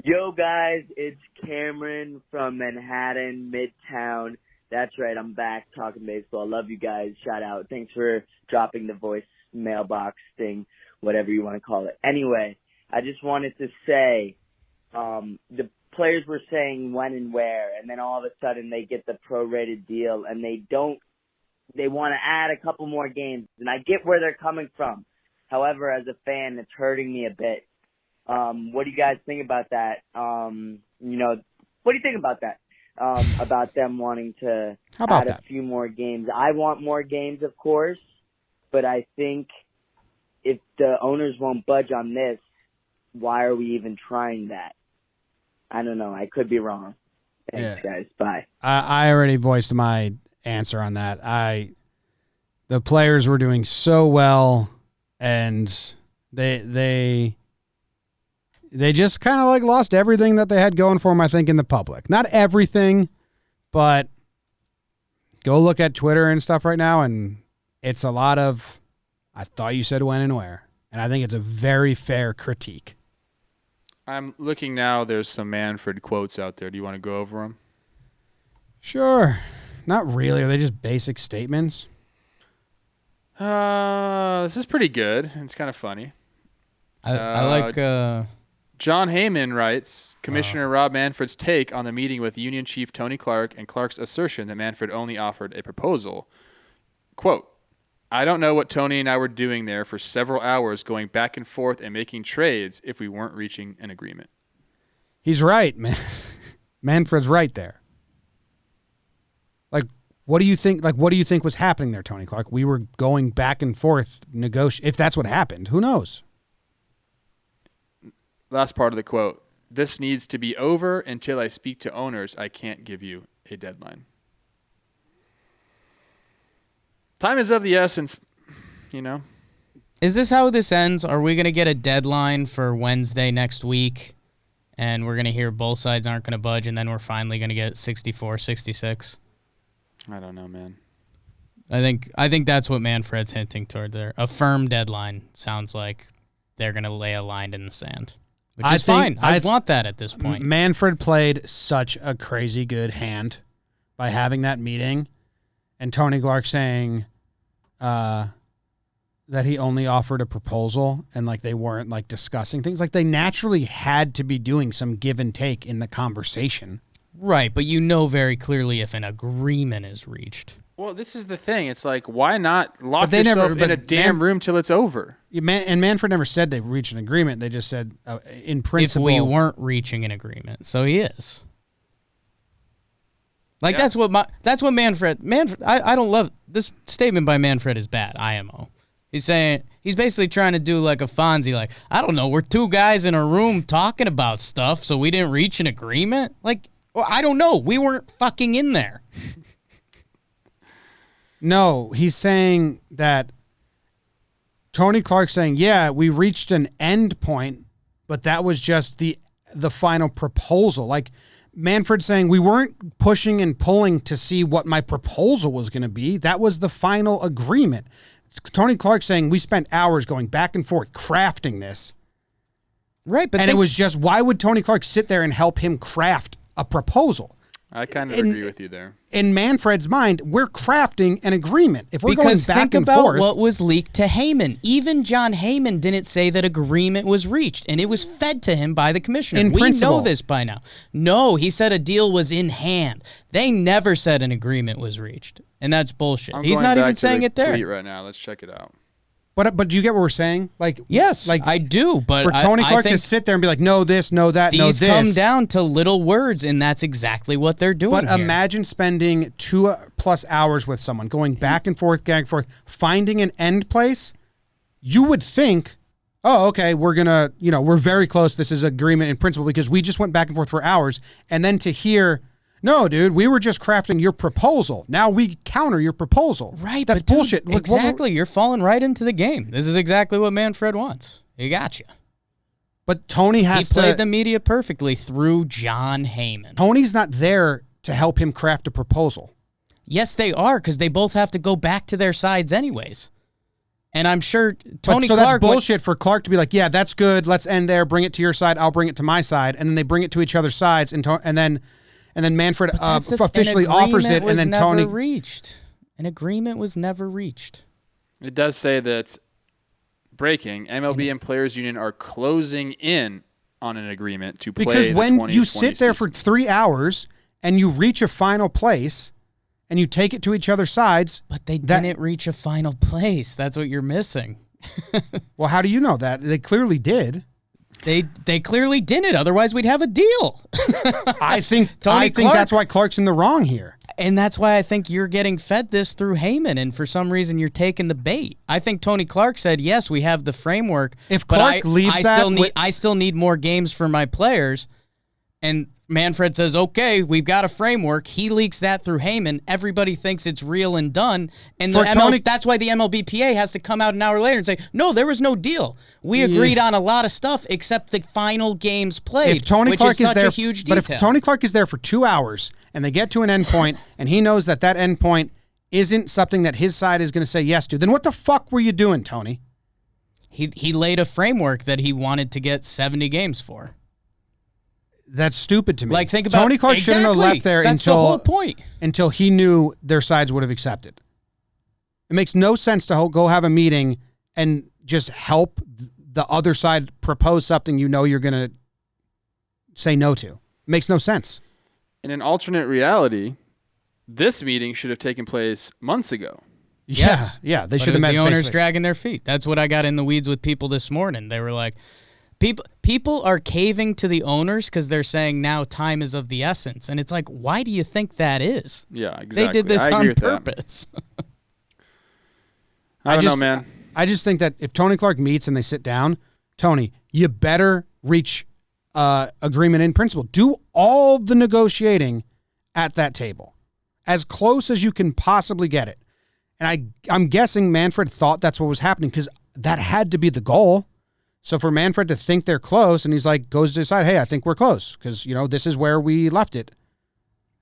Yo, guys, it's Cameron from Manhattan, Midtown. That's right, I'm back talking baseball. Love you guys. Shout out. Thanks for dropping the voice mailbox thing, whatever you want to call it. Anyway, I just wanted to say the players were saying when and where, and then all of a sudden they get the prorated deal, and they want to add a couple more games, and I get where they're coming from. However, as a fan, it's hurting me a bit. What do you guys think about that? What do you think about that? About them wanting to add a few more games. I want more games, of course, but I think if the owners won't budge on this, why are we even trying that? I don't know. I could be wrong. Thanks, guys. Bye. I already voiced my answer on that. The players were doing so well, and they just kind of like lost everything that they had going for them, I think, in the public. Not everything, but go look at Twitter and stuff right now, and it's a lot of, I thought you said when and where. And I think it's a very fair critique. I'm looking now. There's some Manfred quotes out there. Do you want to go over them? Sure. Not really. Are they just basic statements? This is pretty good. It's kind of funny. I like... John Heyman writes, Commissioner Rob Manfred's take on the meeting with Union Chief Tony Clark and Clark's assertion that Manfred only offered a proposal. Quote, I don't know what Tony and I were doing there for several hours going back and forth and making trades if we weren't reaching an agreement. He's right, man. Manfred's right there. Like, what do you think? Like, what do you think was happening there, Tony Clark? We were going back and forth, if that's what happened. Who knows? Last part of the quote. this needs to be over until I speak to owners. I can't give you a deadline. Time is of the essence, you know. Is this how this ends? Are we going to get a deadline for Wednesday next week, and we're going to hear both sides aren't going to budge, and then we're finally going to get 64-66? I don't know, man. I think that's what Manfred's hinting toward there. A firm deadline sounds like they're going to lay a line in the sand, which is fine. I want that at this point. Manfred played such a crazy good hand by having that meeting, and Tony Clark saying that he only offered a proposal and like they weren't like discussing things. Like they naturally had to be doing some give and take in the conversation. Right, but you know very clearly if an agreement is reached. Well, this is the thing. It's like, why not lock yourself in a damn room till it's over? And Manfred never said they reached an agreement. They just said, in principle. If we weren't reaching an agreement. So he is. Like, that's what Manfred, I don't love, this statement by Manfred is bad, IMO. He's saying, he's basically trying to do like a Fonzie, like, I don't know, we're two guys in a room talking about stuff, so we didn't reach an agreement? Like, well, I don't know. We weren't fucking in there. No, he's saying that Tony Clark's saying, yeah, we reached an end point, but that was just the final proposal. Like Manfred saying we weren't pushing and pulling to see what my proposal was going to be. That was the final agreement. Tony Clark saying we spent hours going back and forth crafting this. Right, but it was just, why would Tony Clark sit there and help him craft a proposal? I kind of agree with you there. In Manfred's mind, we're crafting an agreement. If we're because going back think and about forth, what was leaked to Heyman. Even John Heyman didn't say that agreement was reached, and it was fed to him by the commissioner. In we principle. know this by now. No, he said a deal was in hand. They never said an agreement was reached, and that's bullshit. He's not even saying it there. Tweet right now. Let's check it out. But do you get what we're saying? Like, yes, like I do. But for Tony I Clark to think sit there and be like, no this, no that, no this. these come down to little words, and that's exactly what they're doing. But here. imagine spending 2+ hours with someone, going back and forth, finding an end place. You would think, oh, okay, we're gonna, we're very close. This is agreement in principle because we just went back and forth for hours, and then to hear, no, dude, we were just crafting your proposal. Now we counter your proposal. Right, that's but dude, bullshit. Look, exactly, you're falling right into the game. This is exactly what Manfred wants. He got you. But Tony has he played the media perfectly through John Heyman. Tony's not there to help him craft a proposal. Yes, they are, because they both have to go back to their sides anyways. And I'm sure Tony Clark... that's bullshit for Clark to be like, yeah, that's good. Let's end there. Bring it to your side. I'll bring it to my side. And then they bring it to each other's sides. And then Manfred officially offers it. And then Tony... An agreement was never reached. It does say that breaking, MLB and Players Union are closing in on an agreement to play because when the you sit there for 3 hours and you reach a final place and you take it to each other's sides... But they didn't reach a final place. That's what you're missing. Well, how do you know that? They clearly did. They clearly didn't. Otherwise, we'd have a deal. I think that's why Clark's in the wrong here. And that's why I think you're getting fed this through Heyman, and for some reason you're taking the bait. I think Tony Clark said, yes, we have the framework. If Clark leaves I still need more games for my players. And Manfred says, okay, we've got a framework. He leaks that through Heyman. Everybody thinks it's real and done. And that's why the MLBPA has to come out an hour later and say, no, there was no deal. We agreed on a lot of stuff except the final games played, if Tony Clark is there, a huge detail. But if Tony Clark is there for 2 hours and they get to an end point and he knows that end point isn't something that his side is going to say yes to, then what the fuck were you doing, Tony? He laid a framework that he wanted to get 70 games for. That's stupid to me. Like, think about Tony Clark shouldn't have left there That's the whole point. Until he knew their sides would have accepted. It makes no sense to go have a meeting and just help the other side propose something you know you're going to say no to. It makes no sense. In an alternate reality, this meeting should have taken place months ago. Yes. Yeah, they should have met. The owners dragging their feet. That's what I got in the weeds with people this morning. They were like, People are caving to the owners because they're saying now time is of the essence. And it's like, why do you think that is? Yeah, exactly. They did this on purpose. I don't know, man. I just think that if Tony Clark meets and they sit down, Tony, you better reach agreement in principle. Do all the negotiating at that table, as close as you can possibly get it. And I'm guessing Manfred thought that's what was happening because that had to be the goal. So for Manfred to think they're close, and he's like, goes to decide, hey, I think we're close because, this is where we left it.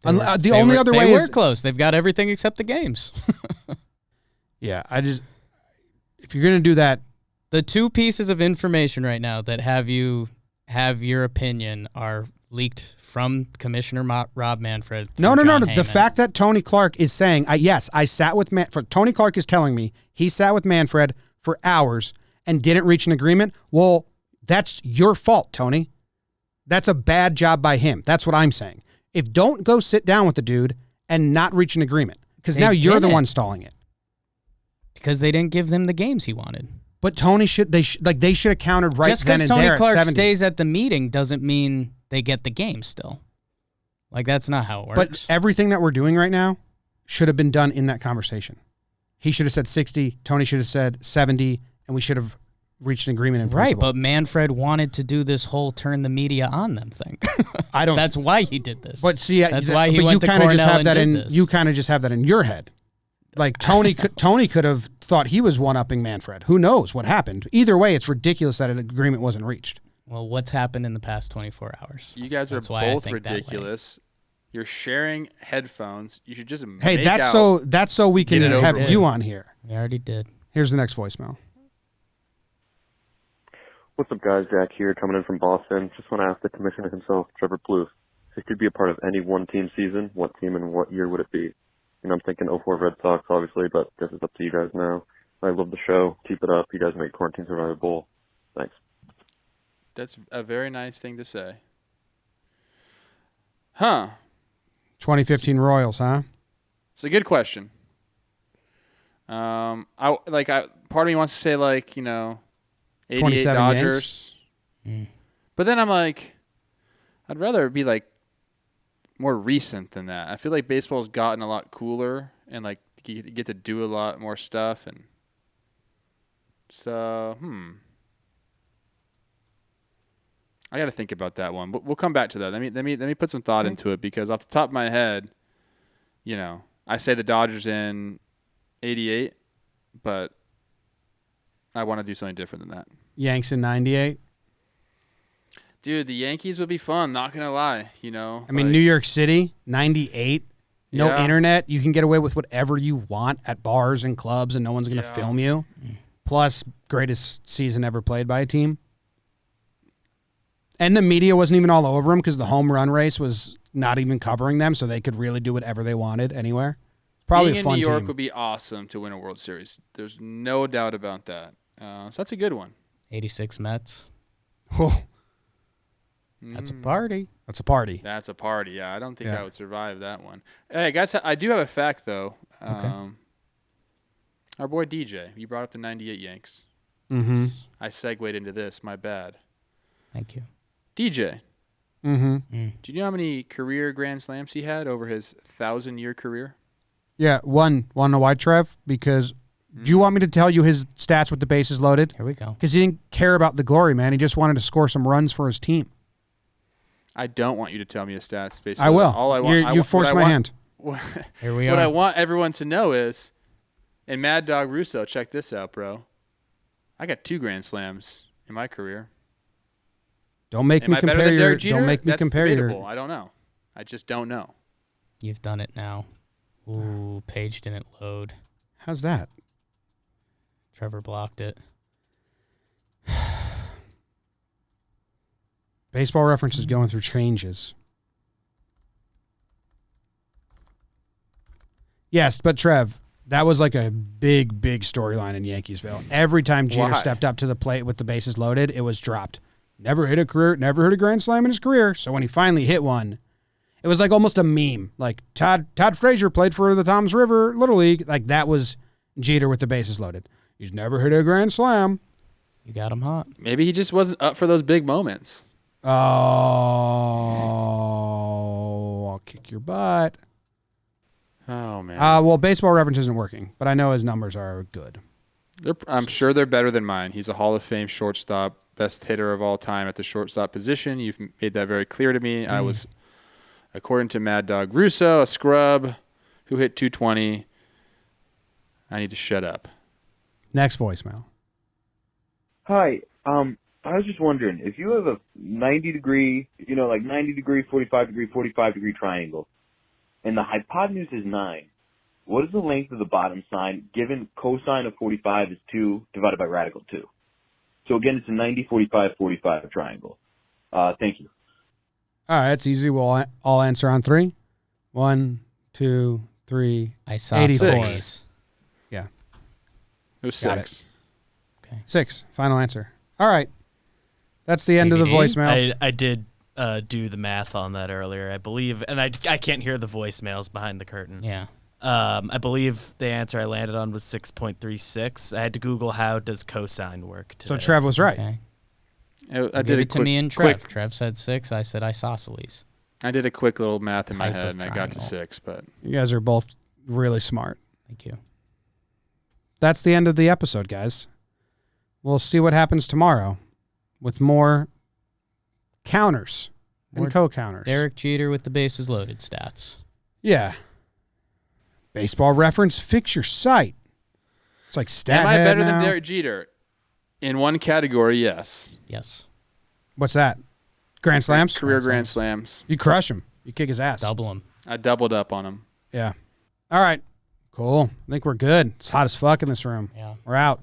The only other way is... They were close. They've got everything except the games. Yeah, if you're going to do that... The two pieces of information right now that have your opinion are leaked from Commissioner Rob Manfred. No. The fact that Tony Clark is saying, yes, I sat with Manfred. Tony Clark is telling me he sat with Manfred for hours and didn't reach an agreement. Well, that's your fault, Tony. That's a bad job by him. That's what I'm saying. Don't go sit down with the dude and not reach an agreement because now you're the one stalling it. Because they didn't give them the games he wanted. But Tony should have countered right then and there. Just because Tony Clark at 70. stays at the meeting doesn't mean they get the game still. That's not how it works. But everything that we're doing right now should have been done in that conversation. He should have said 60, Tony should have said 70, and we should have reached an agreement in principle. Right, but Manfred wanted to do this whole turn the media on them thing. That's why he did this. But see, that's why he went to Cornell and did this. You kind of just have that in your head. Tony could have thought he was one-upping Manfred. Who knows what happened? Either way, it's ridiculous that an agreement wasn't reached. Well, what's happened in the past 24 hours? You guys are both ridiculous. You're sharing headphones. You should just Hey, that's so we can have you on here. We already did. Here's the next voicemail. What's up, guys? Jack here, coming in from Boston. Just want to ask the commissioner himself, Trevor Plouffe, if he could be a part of any one-team season, what team and what year would it be? I'm thinking 04 Red Sox, obviously, but this is up to you guys now. I love the show. Keep it up. You guys make Quarantine Survivor Bowl. Thanks. That's a very nice thing to say. Huh. 2015 Royals, huh? It's a good question. Part of me wants to say 88 Dodgers. But then I'm like, I'd rather it be more recent than that. I feel like baseball's gotten a lot cooler and you get to do a lot more stuff, and so I got to think about that one. But we'll come back to that. Let me put some thought into it because off the top of my head, I say the Dodgers in 88, but I want to do something different than that. Yanks in 98. Dude, the Yankees would be fun, not going to lie, I mean, New York City, 98, no internet. You can get away with whatever you want at bars and clubs, and no one's going to film you. Plus, greatest season ever played by a team. And the media wasn't even all over them because the home run race was not even covering them, so they could really do whatever they wanted anywhere. Probably Being a fun in New York team. would be awesome to win a World Series. There's no doubt about that. So that's a good one. 86 Mets. Oh. That's a party. That's a party. That's a party. Yeah, I don't think I would survive that one. Hey, guys, I do have a fact, though. Okay. Our boy DJ, you brought up the 98 Yanks. Mm-hmm. I segued into this. My bad. Thank you. DJ. Mm-hmm. Do you know how many career Grand Slams he had over his 1,000-year career? Yeah, one. Want to know why, Trev? Because do you want me to tell you his stats with the bases loaded? Here we go. Because he didn't care about the glory, man. He just wanted to score some runs for his team. I don't want you to tell me his stats. Basically, I will. All I want, you forced my hand. Here we are. What I want everyone to know is, and Mad Dog Russo, check this out, bro. I got 2 Grand Slams in my career. Don't make me compare your. Don't make me That's compare debatable. your. I don't know. I just don't know. You've done it now. Ooh, page didn't load. How's that? Trevor blocked it. Baseball Reference is going through changes. Yes, but Trev, that was like a big storyline in Yankeesville. Every time Jeter stepped up to the plate with the bases loaded, it was dropped. Never hit a grand slam in his career. So when he finally hit one, it was like almost a meme. Like Todd Frazier played for the Toms River Little League. Like that was Jeter with the bases loaded. He's never hit a grand slam. You got him hot. Maybe he just wasn't up for those big moments. Oh, I'll kick your butt. Oh, man. Well, Baseball Reference isn't working, but I know his numbers are good. I'm sure they're better than mine. He's a Hall of Fame shortstop. best hitter of all time at the shortstop position. You've made that very clear to me. I was, according to Mad Dog Russo, a scrub who hit 220. I need to shut up. Next voicemail. Hi. I was just wondering, if you have a 90-degree, 90-degree, 45-degree, 45-degree triangle, and the hypotenuse is 9, what is the length of the bottom side given cosine of 45 is 2 divided by radical 2? So again, it's a 90, 45, 45 triangle. Thank you. All right, it's easy. We'll all answer on 3. 1, 2, 3. I saw 84. 6. Yeah. It was Got 6. Okay. 6. Final answer. All right. That's the end of the voicemails. I did do the math on that earlier, I believe, and I can't hear the voicemails behind the curtain. Yeah. I believe the answer I landed on was 6.36. I had to Google how does cosine work today. So Trev was right. Okay. I Give did it to me and Trev. Trev said 6. I said isosceles. I did a quick little math in my Type head, of and I got to triangle. 6. But You guys are both really smart. Thank you. That's the end of the episode, guys. We'll see what happens tomorrow with more counters and More co-counters. Derek Jeter with the bases loaded stats. Yeah. Baseball Reference, fix your site. It's like stat am I head better now. than Derek Jeter? In one category, yes. Yes. What's that? Grand Slams? Career Grand Slams. You crush him. You kick his ass. Double him. I doubled up on him. Yeah. All right. Cool. I think we're good. It's hot as fuck in this room. Yeah. We're out.